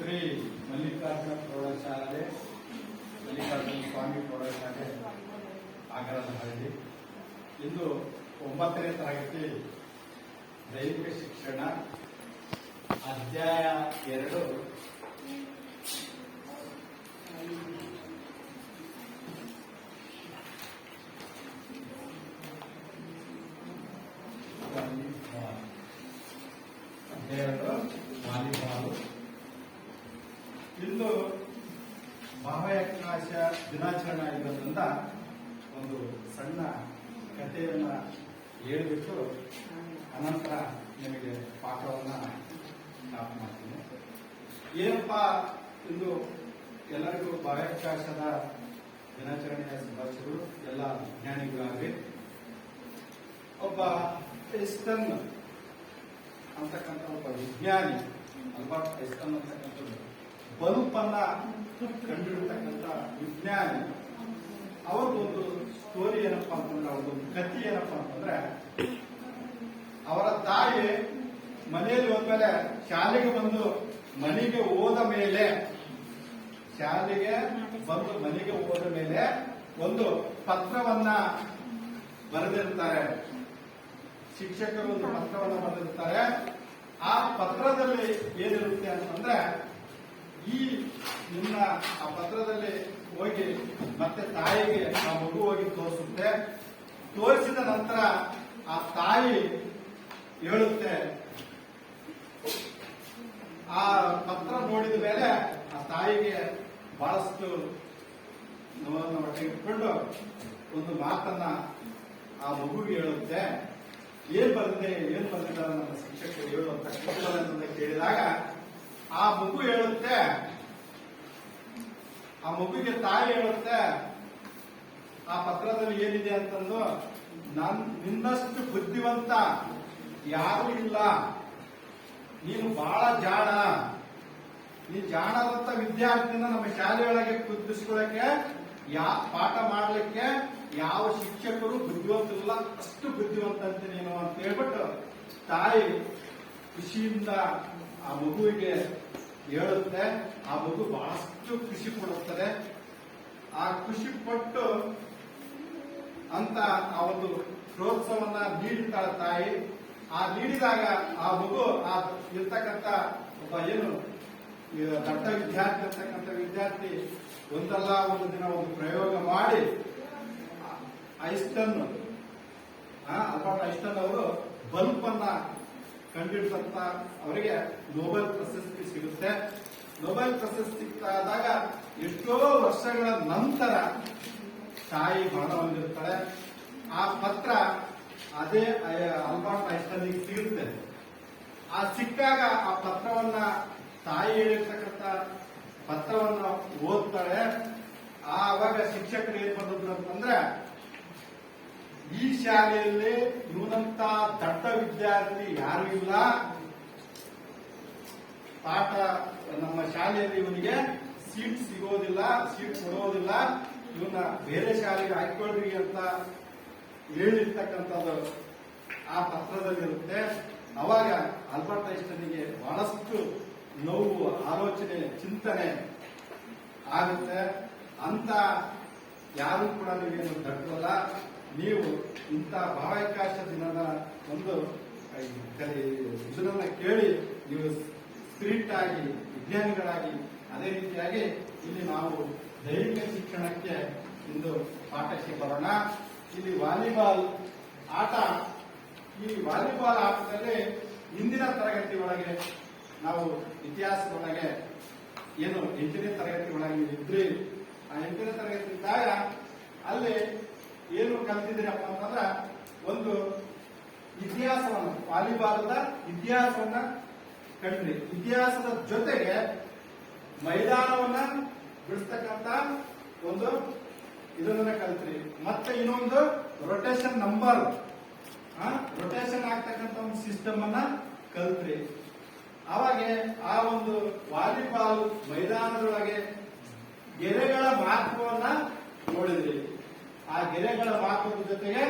ಶ್ರೀ ಮಲ್ಲಿಕಾರ್ಜುನ ಪ್ರೌಢಶಾಲೆ, ಮಲ್ಲಿಕಾರ್ಜುನ ಸ್ವಾಮಿ ಪ್ರೌಢಶಾಲೆ, ಆಗರನಹಳ್ಳಿ. ಇಂದು 9ನೇ ತರಗತಿ ದೈಹಿಕ ಶಿಕ್ಷಣ ಅಧ್ಯಾಯ 2 ವಾಲಿಬಾಲ್. ಇಂದು ಬಾಹ್ಯಾಕಾಶ ದಿನಾಚರಣೆ ಆಗಿರೋದ್ರಿಂದ ಒಂದು ಸಣ್ಣ ಕಥೆಯನ್ನ ಹೇಳಿಬಿಟ್ಟು ಅನಂತರ ನಿಮಗೆ ಪಾಠವನ್ನ ಸ್ಟಾರ್ಟ್ ಮಾಡ್ತೀನಿ. ಏನಪ್ಪಾ, ಇಂದು ಎಲ್ಲರಿಗೂ ಬಾಹ್ಯಾಕಾಶದ ದಿನಾಚರಣೆಯ ಶುಭಾಶಯಗಳು. ಎಲ್ಲ ವಿಜ್ಞಾನಿಗಳಾಗಲಿ. ಒಬ್ಬ ಐನ್ಸ್ಟೈನ್ ಅಂತಕ್ಕಂಥ ಒಬ್ಬ ವಿಜ್ಞಾನಿ, ಆಲ್ಬರ್ಟ್ ಐನ್ಸ್ಟೈನ್ ಅಂತಕ್ಕಂಥದ್ದು ಬಲ್ಬ್ ಅನ್ನ ಕಂಡುಹಿಡಿತಕ್ಕಂಥ ವಿಜ್ಞಾನಿ, ಅವ್ರದ್ದೊಂದು ಸ್ಟೋರಿ ಏನಪ್ಪಾ ಅಂತಂದ್ರೆ, ಅವ್ರದ್ದೊಂದು ಕಥೆ ಏನಪ್ಪಾ ಅಂತಂದ್ರೆ, ಅವರ ತಾಯಿ ಮನೆಯಲ್ಲಿ ಹೋದ್ಮೇಲೆ ಶಾಲೆಗೆ ಬಂದು ಮನೆಗೆ ಹೋದ ಮೇಲೆ ಒಂದು ಪತ್ರವನ್ನ ಬರೆದಿರ್ತಾರೆ. ಶಿಕ್ಷಕರು ಒಂದು ಪತ್ರವನ್ನು ಬರೆದಿರ್ತಾರೆ. ಆ ಪತ್ರದಲ್ಲಿ ಏನಿರುತ್ತೆ ಅಂತಂದ್ರೆ, ಆ ಪತ್ರದಲ್ಲಿ ಹೋಗಿ ಮತ್ತೆ ತಾಯಿಗೆ ಆ ಮಗು ಹೋಗಿ ತೋರಿಸುತ್ತೆ. ತೋರಿಸಿದ ನಂತರ ಆ ತಾಯಿ ಹೇಳುತ್ತೆ, ಆ ಪತ್ರ ನೋಡಿದ ಮೇಲೆ ಆ ತಾಯಿಗೆ ಬಹಳಷ್ಟು ನೋವನ್ನು ಹೊಟ್ಟೆ ಇಟ್ಕೊಂಡು ಒಂದು ಮಾತನ್ನ ಆ ಮಗುವಿಗೆ ಹೇಳುತ್ತೆ. ಏನ್ ಬರ್ದಿದ್ದಾರೆ ನಮ್ಮ ಶಿಕ್ಷಕರು ಹೇಳುವಂತ ಅಂತ ಕೇಳಿದಾಗ ಆ ಮಗು ಹೇಳುತ್ತೆ, ಆ ಮಗುವಿಗೆ ತಾಯಿ ಹೇಳುತ್ತೆ, ಆ ಪತ್ರದಲ್ಲಿ ಏನಿದೆ ಅಂತಂದು, ನಿನ್ನಷ್ಟು ಬುದ್ಧಿವಂತ ಯಾರೂ ಇಲ್ಲ, ನೀನು ಬಹಳ ಜಾಣ, ನೀನು ಜಾಣದಂತ ವಿದ್ಯಾರ್ಥಿನ ನಮ್ಮ ಶಾಲೆಯೊಳಗೆ ಕುದಿಸ್ಕೊಳ್ಳಕ್ಕೆ, ಪಾಠ ಮಾಡ್ಲಿಕ್ಕೆ ಯಾವ ಶಿಕ್ಷಕರು ಬುದ್ಧಿವಂತರಿಲ್ಲ, ಅಷ್ಟು ಬುದ್ಧಿವಂತ ಅಂತ ನೀನು ಅಂತ ಹೇಳ್ಬಿಟ್ಟು ತಾಯಿ ಖುಷಿಯಿಂದ ಆ ಮಗುವಿಗೆ ಹೇಳುತ್ತೆ. ಆ ಮಗು ಬಹಳಷ್ಟು ಖುಷಿ ಪಡುತ್ತದೆ. ಆ ಖುಷಿ ಪಟ್ಟು ಅಂತ ಆ ಒಂದು ಪ್ರೋತ್ಸಾಹವನ್ನ ನೀಡಿದ್ದಾಳೆ ತಾಯಿ. ಆ ನೀಡಿದಾಗ ಆ ಮಗು ಆ ಇರ್ತಕ್ಕಂಥ ಒಬ್ಬ ಏನು ದಟ್ಟ ವಿದ್ಯಾರ್ಥಿ ಇರ್ತಕ್ಕಂಥ ವಿದ್ಯಾರ್ಥಿ ಒಂದಲ್ಲ ಒಂದು ದಿನ ಒಂದು ಪ್ರಯೋಗ ಮಾಡಿ ಆಲ್ಬರ್ಟ್ ಐನ್ಸ್ಟೈನ್ ಅವರು ಬಲ್ಬ್ ಅನ್ನ ಕಂಡುಹಿಡಿದಂತ ಅವರಿಗೆ ನೊಬೆಲ್ ಪ್ರಶಸ್ತಿ ಸಿಗುತ್ತೆ. ನೊಬೆಲ್ ಪ್ರಶಸ್ತಿ ಆದಾಗ ಎಷ್ಟೋ ವರ್ಷಗಳ ನಂತರ ತಾಯಿ ಮರಣ ಹೊಂದಿರ್ತಾಳೆ. ಆ ಪತ್ರ ಅದೇ ಆಲ್ಬರ್ಟ್ ಐನ್ಸ್ಟೈನ್ಗೆ ಸಿಗುತ್ತೆ. ಆ ಸಿಕ್ಕಾಗ ಆ ಪತ್ರವನ್ನ ತಾಯಿ ಹೇಳಿರ್ತಕ್ಕಂಥ ಪತ್ರವನ್ನ ಓದ್ತಾಳೆ. ಆವಾಗ ಶಿಕ್ಷಕರು ಏನ್ ಬಂದದ್ರು ಅಂತಂದ್ರೆ, ಈ ಶಾಲೆಯಲ್ಲಿ ಇವನಂತ ದಟ್ಟ ವಿದ್ಯಾರ್ಥಿ ಯಾರು ಇಲ್ಲ, ಪಾಠ ನಮ್ಮ ಶಾಲೆಯಲ್ಲಿ ಇವನಿಗೆ ಸೀಟ್ ಸಿಗೋದಿಲ್ಲ, ಸೀಟ್ ಕೊಡೋದಿಲ್ಲ, ಇವನ್ನ ಬೇರೆ ಶಾಲೆಗೆ ಹಾಕೊಳ್ರಿ ಅಂತ ಹೇಳಿರ್ತಕ್ಕಂಥದ್ದು ಆ ಪತ್ರದಲ್ಲಿರುತ್ತೆ. ಅವಾಗ ಆಲ್ಬರ್ಟ್ ಐನ್ಸ್ಟೈನ್ಗೆ ಬಹಳಷ್ಟು ನೋವು, ಆಲೋಚನೆ, ಚಿಂತನೆ ಆಗುತ್ತೆ. ಅಂತ ಯಾರು ಕೂಡ ನೀವೇನು ದಟ್ಟಲ್ಲ, ನೀವು ಇಂಥ ಬಾಹ್ಯಾಕಾಶ ದಿನದ ಒಂದು ಇದನ್ನ ಕೇಳಿ ನೀವು ಸ್ಪಿರಿಟ್ ಆಗಿ ವಿಜ್ಞಾನಿಗಳಾಗಿ, ಅದೇ ರೀತಿಯಾಗಿ ಇಲ್ಲಿ ನಾವು ದೈಹಿಕ ಶಿಕ್ಷಣಕ್ಕೆ ಇಂದು ಪಾಠಕ್ಕೆ ಬರೋಣ. ಇಲ್ಲಿ ವಾಲಿಬಾಲ್ ಆಟ, ಈ ವಾಲಿಬಾಲ್ ಆಟದಲ್ಲಿ ಹಿಂದಿನ ತರಗತಿ ಒಳಗೆ ನಾವು ಇತಿಹಾಸದೊಳಗೆ ಏನು 8ನೇ ತರಗತಿ ಒಳಗೆ ಇದ್ರಿ, ಆ 8ನೇ ತರಗತಿ ಇದ್ದಾಗ ಅಲ್ಲಿ ಏನು ಕಲ್ತಿದ್ರಪ್ಪ ಅಂತಂದ್ರೆ, ಒಂದು ಇತಿಹಾಸವನ್ನ, ವಾಲಿಬಾಲ್ದ ಇತಿಹಾಸವನ್ನ ಕಂಡ್ರಿ. ಇತಿಹಾಸದ ಜೊತೆಗೆ ಮೈದಾನವನ್ನ ಬಿಡಿಸ್ತಕ್ಕಂತ ಒಂದು ಇದನ್ನ ಕಲ್ತ್ರಿ. ಮತ್ತೆ ಇನ್ನೊಂದು ರೊಟೇಷನ್ ನಂಬರ್, ರೊಟೇಷನ್ ಆಗ್ತಕ್ಕಂಥ ಒಂದು ಸಿಸ್ಟಮ್ ಅನ್ನ ಕಲ್ತ್ರಿ. ಅವಾಗ ಆ ಒಂದು ವಾಲಿಬಾಲ್ ಮೈದಾನದೊಳಗೆ ಗೆರೆಗಳ ಮಹತ್ವವನ್ನ ನೋಡಿದ್ರಿ. ಆ ಗೆರೆಗಳ ಮಹತ್ವದ ಜೊತೆಗೆ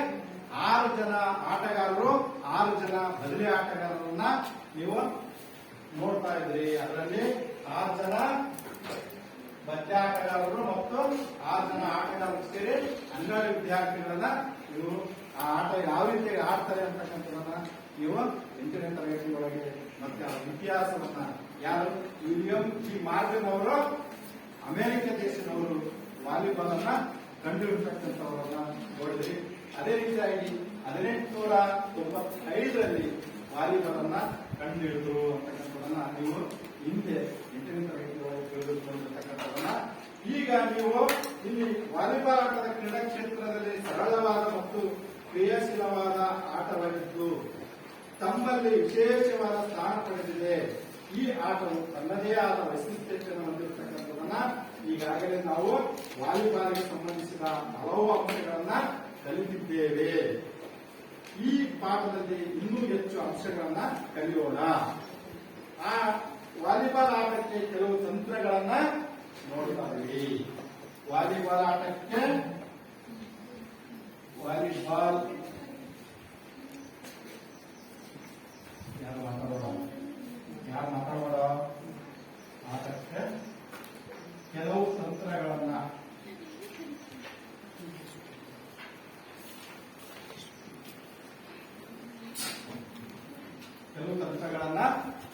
6 ಜನ ಆಟಗಾರರು, 6 ಜನ ಬದಲಿ ಆಟಗಾರರನ್ನ ನೀವು ನೋಡ್ತಾ ಇದ್ರಿ. ಅದರಲ್ಲಿ 6 ಜನ ಮಧ್ಯ ಆಟಗಾರರು ಮತ್ತು 6 ಜನ ಆಟಗಾರರು ಸೇರಿ 12 ವಿದ್ಯಾರ್ಥಿಗಳನ್ನ ಇವು ಆ ಆಟ ಯಾವ ರೀತಿ ಆಡ್ತಾರೆ ಅಂತಕ್ಕಂಥದನ್ನ ನೀವು 8ನೇ ತರಗತಿ ಒಳಗೆ ಮತ್ತೆ ಆ ಇತಿಹಾಸವನ್ನ ಯಾರು ವಿಲಿಯಂ ಜಿ ಮಾರ್ಗನ್ ಅವರು ಅಮೆರಿಕ ದೇಶದವರು ವಾಲಿಬಾಲ್ ಅನ್ನ ಕಂಡುಹಿಡಿತಕ್ಕಂಥವರನ್ನ ನೋಡಿದ್ರಿ. ಅದೇ ರೀತಿಯಾಗಿ 1895ರಲ್ಲಿ ವಾಲಿಬಾಲ್ ಅನ್ನ ಕಂಡುಹಿಡಿದ್ರು ಅಂತಕ್ಕಂಥದನ್ನ ನೀವು ಹಿಂದೆ 8ನೇ ತರಗತಿ ಒಳಗೆ ತಿಳಿದುಕೊಂಡಿರ್ತಕ್ಕಂಥದನ್ನ ಈಗ ನೀವು ಇಲ್ಲಿ ವಾಲಿಬಾಲ್ ಆಟದ ಕ್ರೀಡಾ ಕ್ಷೇತ್ರದಲ್ಲಿ ಸರಳವಾದ ಮತ್ತು ಕ್ರಿಯಾಶೀಲವಾದ ಆಟವಾಗಿದ್ದು ತಮ್ಮಲ್ಲಿ ವಿಶೇಷವಾದ ಸ್ಥಾನ ಪಡೆದಿದೆ. ಈ ಆಟವು ತನ್ನದೇ ಆದ ವೈಶಿಷ್ಟ್ಯತೆಯನ್ನು ಹೊಂದಿರತಕ್ಕಂಥದನ್ನ ಈಗಾಗಲೇ ನಾವು ವಾಲಿಬಾಲ್ಗೆ ಸಂಬಂಧಿಸಿದ ಹಲವು ಅಂಶಗಳನ್ನ ಕಲಿತಿದ್ದೇವೆ. ಈ ಪಾಠದಲ್ಲಿ ಇನ್ನೂ ಹೆಚ್ಚು ಅಂಶಗಳನ್ನ ಕಲಿಯೋಣ. ಆ ವಾಲಿಬಾಲ್ ಆಟಕ್ಕೆ ಕೆಲವು ತಂತ್ರಗಳನ್ನ ನೋಡ್ತಾ ಇದ್ದೀವಿ. ವಾಲಿಬಾಲ್ ಆಟಕ್ಕೆ ವಾಲಿಬಾಲ್ ಯಾರು ಮಾತಾಡೋಣ ಆಟಕ್ಕೆ ಕೆಲವು ತಂತ್ರಗಳನ್ನ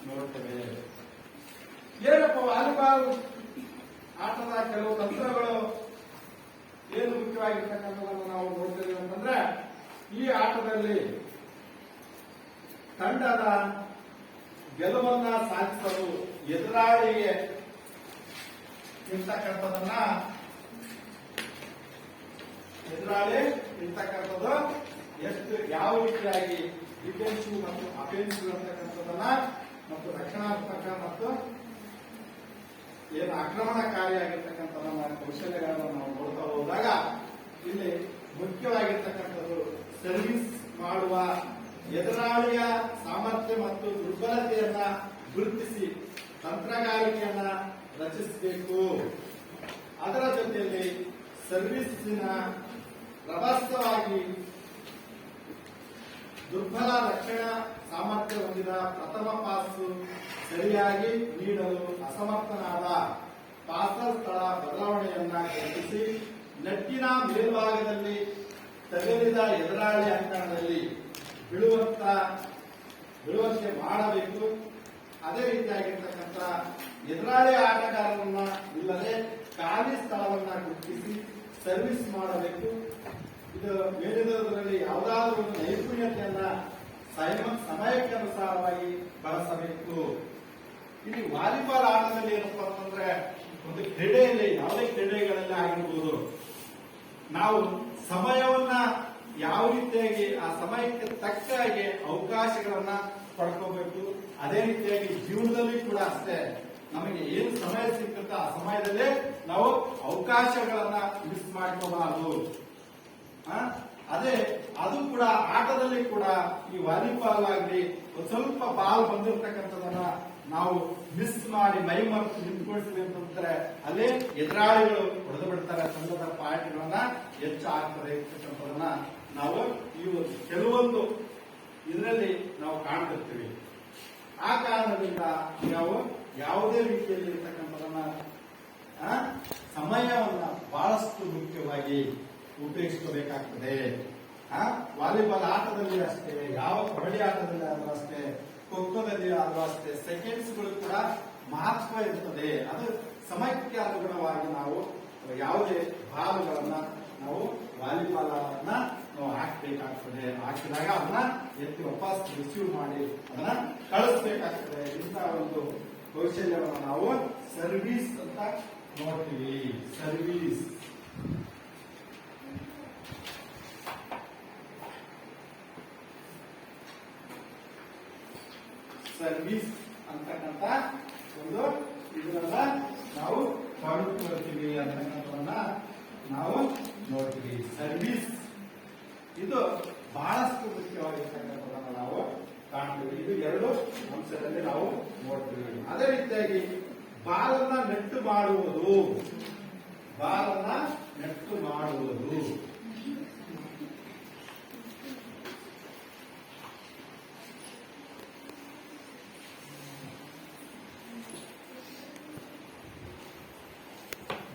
ನೋಡ್ತೇವೆ. ಏನಪ್ಪ ವಾಲಿಬಾಲ್ ಆಟದ ಕೆಲವು ತಂತ್ರಗಳು ಏನು ಮುಖ್ಯವಾಗಿರ್ತಕ್ಕಂಥದ್ದನ್ನು ನಾವು ನೋಡ್ತೇವೆ ಅಂತಂದ್ರೆ, ಈ ಆಟದಲ್ಲಿ ತಂಡದ ಗೆಲುವನ್ನ ಸಾಧಿಸಲು ಎದುರಾಳಿಗೆ ಇರ್ತಕ್ಕಂಥದ್ದು ಎಷ್ಟು ಯಾವ ರೀತಿಯಾಗಿ ಡಿಫೆನ್ಸಿವ್ ಮತ್ತು ಅಫೆನ್ಸಿವ್ ಅಂತಕ್ಕಂಥದನ್ನ ಮತ್ತು ರಕ್ಷಣಾತ್ಮಕ ಮತ್ತು ಏನು ಆಕ್ರಮಣಕಾರಿಯಾಗಿರ್ತಕ್ಕಂಥದನ್ನ ಕೌಶಲ್ಯಗಳನ್ನು ನಾವು ನೋಡ್ತಾ ಹೋದಾಗ ಇಲ್ಲಿ ಮುಖ್ಯವಾಗಿರ್ತಕ್ಕಂಥದ್ದು ಸರ್ವಿಸ್ ಮಾಡುವ ಎದುರಾಳಿಯ ಸಾಮರ್ಥ್ಯ ಮತ್ತು ದುರ್ಬಲತೆಯನ್ನ ಗುರುತಿಸಿ ತಂತ್ರಗಾರಿಕೆಯನ್ನ ರಚಿಸಬೇಕು. ಅದರ ಜೊತೆಯಲ್ಲಿ ಸರ್ವಿಸ್ನ ಪ್ರವಾಸವಾಗಿ ದುರ್ಬಲ ರಕ್ಷಣಾ ಸಾಮರ್ಥ್ಯ ಹೊಂದಿದ ಪ್ರಥಮ ಪಾಸು ಸರಿಯಾಗಿ ನೀಡಲು ಅಸಮರ್ಥನಾದ ಪಾಸರ್ ಸ್ಥಳ ಬದಲಾವಣೆಯನ್ನ ಗುರುತಿಸಿ ನೆಟ್ಟಿನ ಮೇಲ್ಭಾಗದಲ್ಲಿ ತಗಲಿದ ಎದುರಾಳಿ ಅಂಕಣದಲ್ಲಿ ಬೀಳುವಂತೆ ಮಾಡಬೇಕು. ಅದೇ ರೀತಿಯಾಗಿರ್ತಕ್ಕಂಥ ಎದುರಾಳಿ ಆಟಗಾರರನ್ನ ಇಲ್ಲದೆ ಖಾಲಿ ಸ್ಥಳವನ್ನ ಗುರುತಿಸಿ ಸರ್ವಿಸ್ ಮಾಡಬೇಕು. ಇದು ಮೇಲಿನದರಲ್ಲಿ ಯಾವುದಾದ್ರೂ ಒಂದು ನೈಪುಣ್ಯತೆಯನ್ನ ಸಮಯಕ್ಕೆ ಅನುಸಾರವಾಗಿ ಬಳಸಬೇಕು. ಇಲ್ಲಿ ವಾಲಿಬಾಲ್ ಆಟದಲ್ಲಿ ಏನಪ್ಪಾ ಅಂತಂದ್ರೆ, ಒಂದು ಕ್ರೀಡೆಯಲ್ಲಿ ಯಾವುದೇ ಕ್ರೀಡೆಗಳಲ್ಲಿ ಆಗಿರ್ಬೋದು, ನಾವು ಸಮಯವನ್ನ ಯಾವ ರೀತಿಯಾಗಿ ಆ ಸಮಯಕ್ಕೆ ತಕ್ಕ ಹಾಗೆ ಅವಕಾಶಗಳನ್ನ ಪಡ್ಕೋಬೇಕು. ಅದೇ ರೀತಿಯಾಗಿ ಜೀವನದಲ್ಲಿ ಕೂಡ ಅಷ್ಟೇ, ನಮಗೆ ಏನು ಸಮಯ ಸಿಕ್ಕುತ್ತ ಆ ಸಮಯದಲ್ಲಿ ನಾವು ಅವಕಾಶಗಳನ್ನ ಮಿಸ್ ಮಾಡ್ಕೋಬಾರದು. ಅದೇ ಅದು ಕೂಡ ಆಟದಲ್ಲಿ ಕೂಡ ಈ ವಾಲಿಬಾಲ್ ಆಗಲಿ ಸ್ವಲ್ಪ ಬಾಲ್ ಬಂದಿರತಕ್ಕಂಥದನ್ನ ನಾವು ಮಿಸ್ ಮಾಡಿ ಮೈ ಮರೆತು ನಿಂತ್ಕೊಳ್ತೀವಿ ಅಂತಂದ್ರೆ ಅಲ್ಲೇ ಎದುರಾಳಿಗಳು ಹೊಡೆದು ಬಿಡ್ತಾರೆ, ತಂಡದ ಪಾಯಿಂಟ್ಗಳನ್ನ ಹೆಚ್ಚಾಗ್ತದೆ ಇರ್ತಕ್ಕಂಥದನ್ನ ನಾವು ಇವು ಕೆಲವೊಂದು ಇದರಲ್ಲಿ ನಾವು ಕಾಣ್ತಿರ್ತೀವಿ. ಆ ಕಾರಣದಿಂದ ನಾವು ಯಾವುದೇ ರೀತಿಯಲ್ಲಿ ಇರ್ತಕ್ಕಂಥದನ್ನ ಸಮಯವನ್ನ ಬಹಳಷ್ಟು ಮುಖ್ಯವಾಗಿ ಉಪಯೋಗಿಸ್ಕೋಬೇಕಾಗ್ತದೆ. ವಾಲಿಬಾಲ್ ಆಟದಲ್ಲಿ ಅಷ್ಟೇ, ಯಾವ ಕಬಡ್ಡಿ ಆಟದಲ್ಲಿ ಆದ್ರೂ ಅಷ್ಟೇ, ಖೋಖೋದಲ್ಲಿ ಆದ್ರೂ ಅಷ್ಟೇ, ಸೆಕೆಂಡ್ಸ್ಗಳು ಕೂಡ ಮಹತ್ವ ಇರ್ತದೆ. ಅದು ಸಮಯಕ್ಕೆ ಅನುಗುಣವಾಗಿ ನಾವು ಯಾವುದೇ ಬಾಲ್ಗಳನ್ನ ನಾವು ವಾಲಿಬಾಲ್ ಅನ್ನ ನಾವು ಹಾಕಬೇಕಾಗ್ತದೆ. ಹಾಕಿದಾಗ ಅದನ್ನ ಎತ್ತಿ ವಾಪಸ್ ರಿಸೀವ್ ಮಾಡಿ ಅದನ್ನ ಕಳಿಸ್ಬೇಕಾಗ್ತದೆ. ಇಂತಹ ಒಂದು ಕೌಶಲ್ಯವನ್ನು ನಾವು ಸರ್ವಿಸ್ ಅಂತ ನೋಡ್ತೀವಿ. ಸರ್ವಿಸ್ ಸರ್ವಿಸ್ ಅಂತಕ್ಕಂಥ ಒಂದು ಇದನ್ನ ನಾವು ಪಡೆದುಕೊಳ್ತೀವಿ ಅಂತಕ್ಕಂಥವನ್ನ ನಾವು ನೋಡ್ತೀವಿ. ಸರ್ವಿಸ್ ಇದು ಬಹಳಷ್ಟು ಮುಖ್ಯವಾಗಿರ್ತಕ್ಕಂಥದನ್ನ ನಾವು ಕಾಣ್ತೀವಿ. ಇದು ಎರಡು ಅಂಶದಲ್ಲಿ ನಾವು ನೋಡ್ತೀವಿ. ಅದೇ ರೀತಿಯಾಗಿ ಬಾಲನ್ನ ನೆಟ್ಟು ಮಾಡುವುದು, ಬಾಲನ್ನ ನೆಟ್ಟು ಮಾಡುವುದು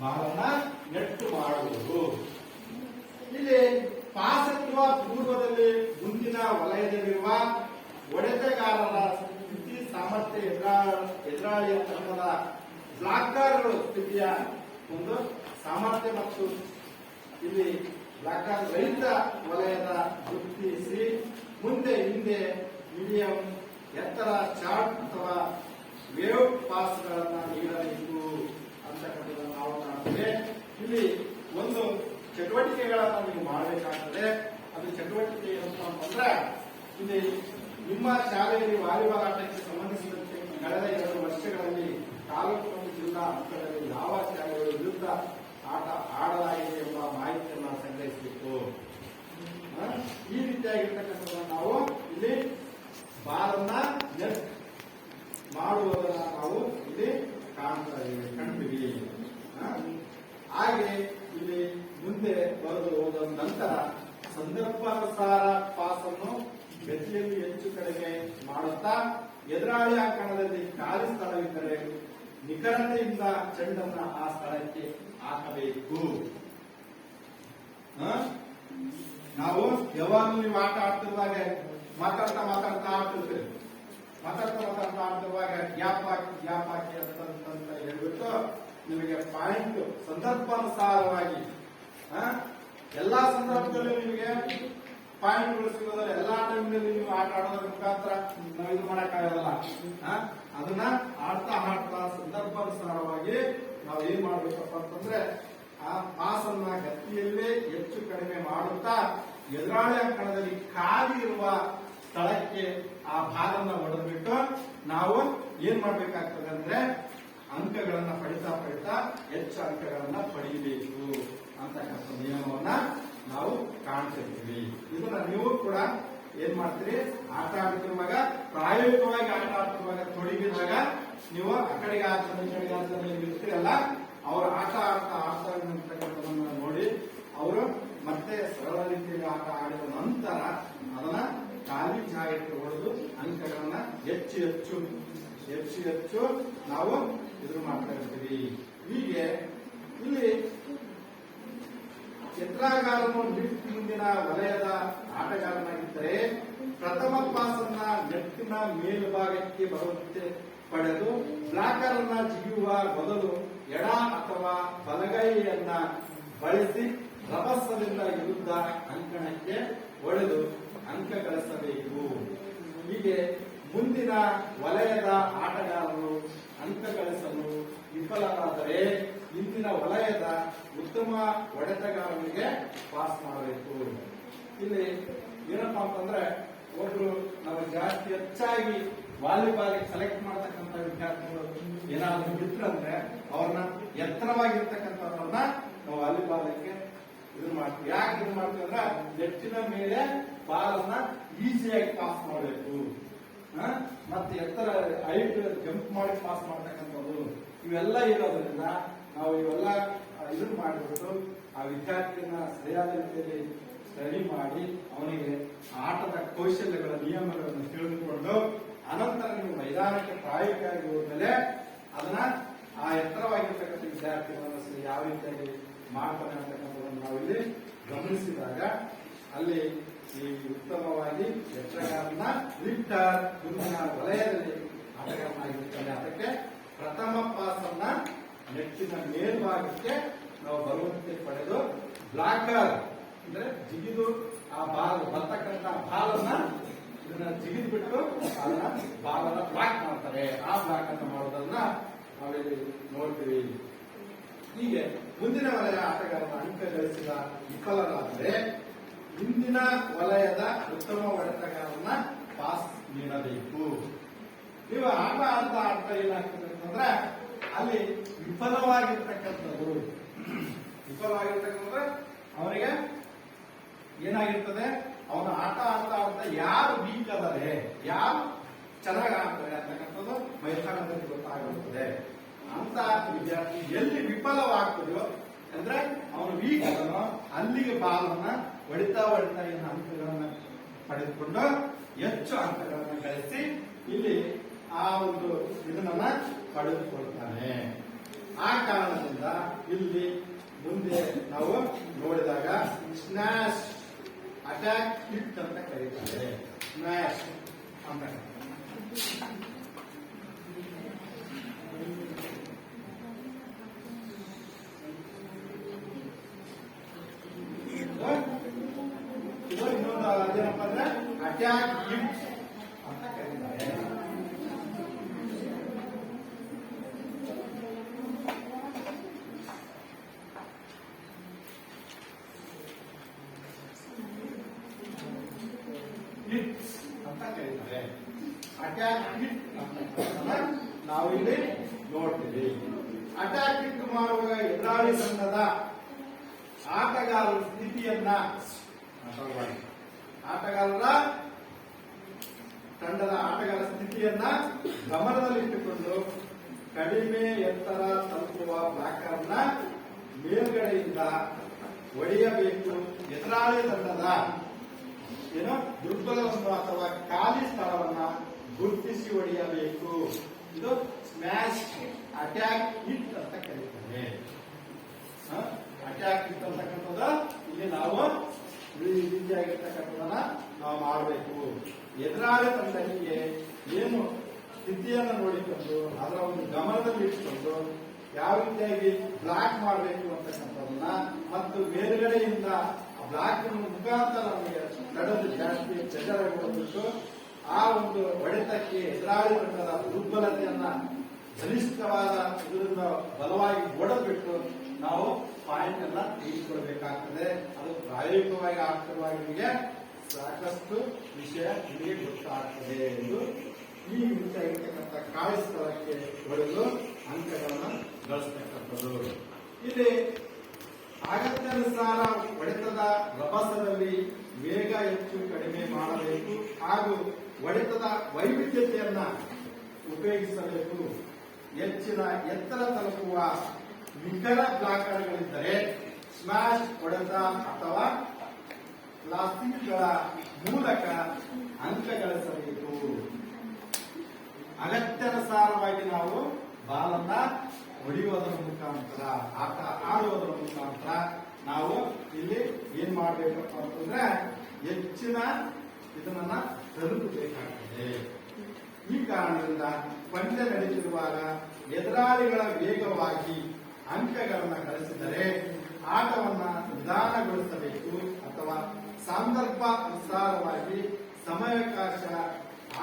ಬಾಲನ್ನ ನೆಟ್ಟು ಮಾಡುವುದು. ಇಲ್ಲಿ ಪಾಸ್ ಎತ್ತುವ ಪೂರ್ವದಲ್ಲಿ ಮುಂದಿನ ವಲಯದಲ್ಲಿರುವ ಹೊಡೆತಗಾರರ ಸ್ಥಿತಿ ಸಾಮರ್ಥ್ಯ ಎದುರಾಳಿಯ ತಂಡದ ಬ್ಲಾಕರ್ ಸ್ಥಿತಿಯ ಒಂದು ಸಾಮರ್ಥ್ಯ ಮತ್ತು ಇಲ್ಲಿ ಬ್ಲಾಕರ್ ರಹಿತ ವಲಯದ ಗುರುತಿಸಿ ಮುಂದೆ ಹಿಂದೆ ಮೀಡಿಯಂ ಎತ್ತರ ಚಾರ್ಟ್ ಅಥವಾ ವೇವ್ ಪಾಸ್ ಗಳನ್ನ ನೀಡಬೇಕು ಅಂತಕ್ಕಂಥದ್ದನ್ನು ನಾವು ಕಾಣ್ತೇವೆ. ಇಲ್ಲಿ ಒಂದು ಚಟುವಟಿಕೆಗಳನ್ನ ನೀವು ಮಾಡಬೇಕಾಗ್ತದೆ. ಅದು ಚಟುವಟಿಕೆ ಏನಪ್ಪ ಅಂತಂದ್ರೆ ಇಲ್ಲಿ ನಿಮ್ಮ ಶಾಲೆಯಲ್ಲಿ ವಾಲಿಬಾಲ್ ಆಟಕ್ಕೆ ಸಂಬಂಧಿಸಿದಂತೆ ಕಳೆದ 2 ವರ್ಷಗಳಲ್ಲಿ ತಾಲೂಕು ಮತ್ತು ಜಿಲ್ಲಾ ಹಂತದಲ್ಲಿ ಯಾವ ಶಾಲೆಗಳ ವಿರುದ್ಧ ಆಟ ಆಡಲಾಗಿದೆ ಎಂಬ ಮಾಹಿತಿಯನ್ನು ಸಂಗ್ರಹಿಸಬೇಕು. ಈ ರೀತಿಯಾಗಿರ್ತಕ್ಕಂಥದ್ದನ್ನು ನಾವು ಇಲ್ಲಿ ಬಾಲನ್ನ ನೆಟ್ ಮಾಡುವುದನ್ನ ನಾವು ಇಲ್ಲಿ ಕಾಣ್ತೀವಿ. ಹಾಗೆ ಇಲ್ಲಿ ಮುಂದೆ ಬರೆದು ಹೋದ ನಂತರ ಸಂದರ್ಭಾನುಸಾರ ಪಾಸ್ ಅನ್ನು ಗತಿಯಲ್ಲಿ ಹೆಚ್ಚು ಕಡಿಮೆ ಮಾಡುತ್ತಾ ಎದುರಾಳಿ ಅಂಕಣದಲ್ಲಿ ಖಾಲಿ ಸ್ಥಳವಿದ್ದರೆ ನಿಖರತೆಯಿಂದ ಚೆಂಡನ್ನ ಆ ಸ್ಥಳಕ್ಕೆ ಹಾಕಬೇಕು. ನಾವು ಯಾವಾಗಲೂ ನೀವು ಆಟ ಆಡ್ತಿರುವಾಗ ಮಾತಾಡ್ತಾ ಆಡ್ತಿರ್ತೀವಿ. ಮಾತಾಡ್ತಾ ಆಡ್ತಿರುವಾಗ ಗ್ಯಾಪ್ ಹಾಕಿ ಅಂತ ಹೇಳ್ಬಿಟ್ಟು ನಿಮಗೆ ಪಾಯಿಂಟ್ ಸಂದರ್ಭಾನುಸಾರವಾಗಿ ಎಲ್ಲಾ ಸಂದರ್ಭದಲ್ಲೂ ನಿಮಗೆ ಪಾಯಿಂಟ್ಗಳು ಸಿಗೋದ್ರೆ ಎಲ್ಲಾ ಟೈಮ್ನಲ್ಲಿ ನೀವು ಆಟ ಆಡೋದ್ರ ಮುಖಾಂತರ ನಾವು ಇದು ಮಾಡಕ್ಕಾಗಲ್ಲ. ಅದನ್ನ ಆಡ್ತಾ ಸಂದರ್ಭಾನುಸಾರವಾಗಿ ನಾವು ಏನ್ ಮಾಡ್ಬೇಕಪ್ಪ ಅಂತಂದ್ರೆ ಆ ಪಾಸ್ ಅನ್ನ ಗತಿಯಲ್ಲೇ ಹೆಚ್ಚು ಕಡಿಮೆ ಮಾಡುತ್ತಾ ಎದುರಾಳಿ ಅಂಕಣದಲ್ಲಿ ಖಾಲಿ ಇರುವ ಸ್ಥಳಕ್ಕೆ ಆ ಬಾಲನ್ನ ಹೊಡೆದ್ಬಿಟ್ಟು ನಾವು ಏನ್ ಮಾಡ್ಬೇಕಾಗ್ತದೆ ಅಂದ್ರೆ ಅಂಕಗಳನ್ನ ಪಡಿತಾ ಹೆಚ್ಚು ಅಂಕಗಳನ್ನ ಪಡೆಯಬೇಕು ಅಂತಕ್ಕಂಥ ನಿಯಮವನ್ನ ನಾವು ಕಾಣ್ತಿರ್ತೀವಿ. ಇದನ್ನ ನೀವು ಕೂಡ ಏನ್ ಮಾಡ್ತೀರಿ, ಆಟ ಆಡ್ತಿರುವಾಗ ಪ್ರಾಯೋಗಿಕವಾಗಿ ಆಟ ಆಡ್ತಿರುವಾಗ ತೊಡಗಿದಾಗ ನೀವು ಆ ಕಡೆಗೆ ಆಡ್ತಾನೆ ಇರ್ತೀರಲ್ಲ, ಅವರು ಆಟ ಆಡ್ತಾ ಇರ್ತಕ್ಕಂಥದನ್ನ ನೋಡಿ ಅವರು ಮತ್ತೆ ಸರಳ ರೀತಿಯಲ್ಲಿ ಆಟ ಆಡಿದ ನಂತರ ಅದನ್ನ ಖಾಲಿ ಜಾಗಕ್ಕೆ ಹೊಡೆದು ಅಂಕಗಳನ್ನ ಹೆಚ್ಚು ನಾವು ಎದುರು ಮಾಡ್ತಾ ಇರ್ತೀವಿ. ಹೀಗೆ ಇಲ್ಲಿ ಚಿತ್ರಾಗಾರನು ಲಿಫ್ಟ್ ಮುಂದಿನ ವಲಯದ ಆಟಗಾರನಾಗಿದ್ದರೆ ಪ್ರಥಮ ಪಾಸ್ ಅನ್ನ ನೆಟ್ಟಿನ ಮೇಲುಭಾಗಕ್ಕೆ ಬರುವಂತೆ ಪಡೆದು ಬ್ಲಾಕರ್ ಅನ್ನ ಜಿಗಿಯುವ ಮೊದಲು ಎಡ ಅಥವಾ ಬಲಗೈಯನ್ನ ಬಳಸಿ ರಭಸದಿಂದ ವಿರುದ್ಧ ಅಂಕಣಕ್ಕೆ ಹೊಡೆದು ಅಂಕ ಗಳಿಸಬೇಕು. ಹೀಗೆ ಮುಂದಿನ ವಲಯದ ಆಟಗಾರರು ಅಂಕ ಗಳಿಸಲು ವಿಫಲರಾದರೆ ಇಂದಿನ ವಲಯದ ಉತ್ತಮ ಹೊಡೆತಗಾರನಿಗೆ ಪಾಸ್ ಮಾಡಬೇಕು. ಇಲ್ಲಿ ಏನಪ್ಪಾ ಅಂತಂದ್ರೆ ಒಬ್ರು ನಾವು ಜಾಸ್ತಿ ಹೆಚ್ಚಾಗಿ ವಾಲಿಬಾಲ್ ಸೆಲೆಕ್ಟ್ ಮಾಡತಕ್ಕಂಥ ವಿದ್ಯಾರ್ಥಿಗಳು ಏನಾದ್ರು ಬಿಟ್ರಂದ್ರೆ ಅವ್ರನ್ನ ಎತ್ತರವಾಗಿರ್ತಕ್ಕಂಥವ್ರನ್ನ ನಾವು ವಾಲಿಬಾಲ್ಗೆ ಇದನ್ನ ಮಾಡ್ತೀವಿ. ಯಾಕೆ ಇದನ್ನ ಮಾಡ್ತೀವಿ ಅಂದ್ರೆ ನೆಟ್ಟಿನ ಮೇಲೆ ಬಾಲನ್ನ ಈಸಿಯಾಗಿ ಪಾಸ್ ಮಾಡಬೇಕು. ಮತ್ತೆ ಎತ್ತರ ಹೈಟ್ ಜಂಪ್ ಮಾಡಿ ಪಾಸ್ ಮಾಡ್ತಕ್ಕಂಥದ್ದು ಇವೆಲ್ಲ ಇರೋದ್ರಿಂದ ನಾವು ಇವೆಲ್ಲ ಇದನ್ನ ಮಾಡಿಬಿಟ್ಟು ಆ ವಿದ್ಯಾರ್ಥಿಯನ್ನ ಸರಿಯಾದ ರೀತಿಯಲ್ಲಿ ಸ್ಟಡಿ ಮಾಡಿ ಅವನಿಗೆ ಆಟದ ಕೌಶಲ್ಯಗಳ ನಿಯಮಗಳನ್ನು ತಿಳಿದುಕೊಂಡು ಅನಂತರ ನೀವು ಮೈದಾನಕ್ಕೆ ಪ್ರಾಯೋಗಿಕವಾಗಿ ಹೋದ್ಮೇಲೆ ಅದನ್ನ ಆ ಎತ್ತರವಾಗಿರ್ತಕ್ಕಂಥ ವಿದ್ಯಾರ್ಥಿಗಳನ್ನು ಯಾವ ರೀತಿಯಾಗಿ ಮಾಡ್ತಾನೆ ಅಂತಕ್ಕಂಥದ್ದನ್ನು ನಾವು ಇಲ್ಲಿ ಗಮನಿಸಿದಾಗ ಅಲ್ಲಿ ಈ ಉತ್ತಮವಾಗಿ ಎತ್ತರಗಾರನ ಲಿಫ್ಟರ್ ಮುಂದಿನ ವಲಯದಲ್ಲಿ ಆಟಗಾರನಾಗಿರ್ತಾನೆ. ಅದಕ್ಕೆ ಪ್ರಥಮ ಪಾಸ್ ಅನ್ನ ನೆಟ್ಟಿನ ಮೇಲ್ಭಾಗಕ್ಕೆ ನಾವು ಬರುವಂತೆ ಪಡೆದು ಬ್ಲಾಕರ್ ಅಂದ್ರೆ ಜಿಗಿದು ಆ ಬಾಲ್ ಬರ್ತಕ್ಕಂಥ ಬಾಲನ್ನ ಇದನ್ನ ಜಿಗಿದು ಬಿಟ್ಟು ಅದನ್ನ ಬಾಲನ್ನ ಬ್ಲಾಕ್ ಮಾಡ್ತಾರೆ. ಆ ಬ್ಲಾಕ್ ಅನ್ನು ಮಾಡೋದನ್ನ ನಾವಿಲ್ಲಿ ನೋಡ್ತೀವಿ. ಹೀಗೆ ಮುಂದಿನ ವಲಯ ಆಟಗಾರನ ಅಂಕ ಗಳಿಸಿದ ವಿಫಲರಾದರೆ ಹಿಂದಿನ ವಲಯದ ಉತ್ತಮ ಹೊಡೆತಗಾರನ ಪಾಸ್ ನೀಡಬೇಕು. ನೀವು ಆಟ ಆಡ್ತಾ ಏನಾಗ್ತದೆ ಅಂತಂದ್ರೆ ಅಲ್ಲಿ ವಿಫಲವಾಗಿರ್ತಕ್ಕಂಥದ್ದು ಅವನಿಗೆ ಏನಾಗಿರ್ತದೆ, ಅವನ ಆಟ ಆಡ್ತಾ ಯಾರು ವೀಕ್ ಅದಾರೆ, ಯಾರು ಚೆನ್ನಾಗಿ ಆಡ್ತಾರೆ ಅಂತಕ್ಕಂಥದ್ದು ಮೈದಾನದಲ್ಲಿ ಗೊತ್ತಾಗಿರುತ್ತದೆ. ಅಂತ ವಿದ್ಯಾರ್ಥಿ ಎಲ್ಲಿ ವಿಫಲವಾಗ್ತದೆಯೋ ಅಂದ್ರೆ ಅವನು ವೀಕ್ ಅದನೋ ಅಲ್ಲಿಗೆ ಬಾಲನ್ನ ಹೊಡಿತಾ ಏನು ಅಂಕಗಳನ್ನ ಪಡೆದುಕೊಂಡು ಹೆಚ್ಚು ಅಂಕಗಳನ್ನ ಗಳಿಸಿ ಇಲ್ಲಿ ಆ ಒಂದು ಇದನ್ನ ಪಡೆದುಕೊಳ್ತಾನೆ. ಆ ಕಾರಣದಿಂದ ಇಲ್ಲಿ ಮುಂದೆ ನಾವು ನೋಡಿದಾಗ ಸ್ಮ್ಯಾಶ್ ಅಟ್ಯಾಕ್ ಹಿಟ್ ಅಂತ ಕರೀತಾರೆ. ಸ್ಮ್ಯಾಶ್ ಅಂತ ಇದು ಇನ್ನೊಂದು ಅದೇನಪ್ಪ ಅಂದ್ರೆ ಅಟ್ಯಾಕ್ ಹಿಟ್ ಅಂತ ಕರೀತಾರೆ. ಹಿಟ್ಸ್ ಅಂತ ಕರೀತಾರೆ. ಅಟ್ಯಾಕ್ ಹಿಟ್ ಅಂತ ನಾವು ಇಲ್ಲಿ ನೋಡ್ತೀವಿ. ಅಟ್ಯಾಕ್ ಹಿಟ್ ಮಾಡುವಾಗ ಎದುರಾಳಿ ತಂಡದ ಆಟಗಾರರ ಸ್ಥಿತಿಯನ್ನ ತಂಡದ ಆಟಗಾರರ ಸ್ಥಿತಿಯನ್ನ ಗಮನದಲ್ಲಿಟ್ಟುಕೊಂಡು ಕಡಿಮೆ ಎತ್ತರ ತಲುಪುವ ಬ್ಲಾಕರ್ನ ಮೇಲ್ಗಡೆಯಿಂದ ಹೊಡೆಯಬೇಕು. ಎದುರಾಳಿ ತಂಡದ ದುರ್ಬಲವನ್ನು ಅಥವಾ ಖಾಲಿ ಸ್ಥಳವನ್ನ ಗುರುತಿಸಿ ಹೊಡೆಯಬೇಕು. ಇದು ಸ್ಮ್ಯಾಶ್ ಅಟ್ಯಾಕ್ ಹಿಟ್ ಅಂತ ಕರೀತಾರೆ. ಅಟ್ಯಾಕ್ ಹಿಟ್ ಅಂತಕ್ಕಂಥದ್ದು ಇಲ್ಲಿ ನಾವು ಈ ರೀತಿಯಾಗಿರ್ತಕ್ಕಂಥದನ್ನ ನಾವು ಮಾಡಬೇಕು. ಎದುರಾಳಿ ತಂಡಕ್ಕೆ ಏನು ಸ್ಥಿತಿಯನ್ನು ನೋಡಿಕೊಂಡು ಅದರ ಒಂದು ಗಮನದಲ್ಲಿ ಇಟ್ಟುಕೊಂಡು ಯಾವ ರೀತಿಯಾಗಿ ಬ್ಲಾಕ್ ಮಾಡಬೇಕು ಅಂತಕ್ಕಂಥದನ್ನ ಮತ್ತು ಮೇಲ್ಗಡೆಯಿಂದ ಬ್ಲಾಕ್ ಮುಖಾಂತರ ನಮಗೆ ನಡೆದು ಜಾಸ್ತಿ ಪ್ರೆಷರ್ ಆ ಒಂದು ಹೊಡೆತಕ್ಕೆ ಎದುರಾಳಿ ತಂಡದ ದುರ್ಬಲತೆಯನ್ನ ಬಲಿಷ್ಠವಾದ ಇದರಿಂದ ಬಲವಾಗಿ ಹೊಡೆದ್ಬಿಟ್ಟು ನಾವು ಪಾಯಿಂಟ್ ಅನ್ನ ತೆಗೆದುಕೊಳ್ಬೇಕಾಗ್ತದೆ. ಅದು ಪ್ರಾಯೋಗಿಕವಾಗಿ ಆಗ್ತಿರುವಾಗ ಸಾಕಷ್ಟು ವಿಷಯ ನಿಮಗೆ ಗೊತ್ತಾಗ್ತದೆ ಎಂದು ಈ ರೀತಿಯಾಗಿರ್ತಕ್ಕಂಥ ಕಾಳಿ ಸ್ಥಳಕ್ಕೆ ಹೊಡೆದು ಅಂಕಗಳನ್ನು ಗಳಿಸ್ತಕ್ಕಂಥದ್ದು. ಇಲ್ಲಿ ಅಗತ್ಯಾನುಸಾರ ಹೊಡೆತದ ರಭಸದಲ್ಲಿ ವೇಗ ಹೆಚ್ಚು ಕಡಿಮೆ ಮಾಡಬೇಕು ಹಾಗೂ ಹೊಡೆತದ ವೈವಿಧ್ಯತೆಯನ್ನ ಉಪಯೋಗಿಸಬೇಕು. ಹೆಚ್ಚಿನ ಎತ್ತರ ತಲುಪುವ ನಿಖರ ಬ್ಲಾಕರ್ಗಳಿದ್ದರೆ ಸ್ಮ್ಯಾಶ್ ಹೊಡೆತ ಅಥವಾ ಪ್ಲಾಸ್ಟಿಕ್ಗಳ ಮೂಲಕ ಅಂಕ ಗಳಿಸಬೇಕು. ಅಗತ್ಯಾನುಸಾರವಾಗಿ ನಾವು ಬಾಲನ್ನ ಹೊಡೆಯುವುದರ ಮುಖಾಂತರ ಆಟ ಆಡುವುದರ ಮುಖಾಂತರ ನಾವು ಇಲ್ಲಿ ಏನ್ ಮಾಡಬೇಕಪ್ಪ ಅಂತಂದ್ರೆ ಹೆಚ್ಚಿನ ಇದನ್ನ ತಲುಪಬೇಕಾಗ್ತದೆ. ಈ ಕಾರಣದಿಂದ ಪಂದ್ಯ ನಡೆಯುತ್ತಿರುವಾಗ ಎದುರಾಳಿಗಳ ವೇಗವಾಗಿ ಅಂಕಗಳನ್ನು ಗಳಿಸಿದರೆ ಆಟವನ್ನ ನಿಧಾನಗೊಳಿಸಬೇಕು ಅಥವಾ ಸಂದರ್ಭ ಅನುಸಾರವಾಗಿ ಸಮಯಾವಕಾಶ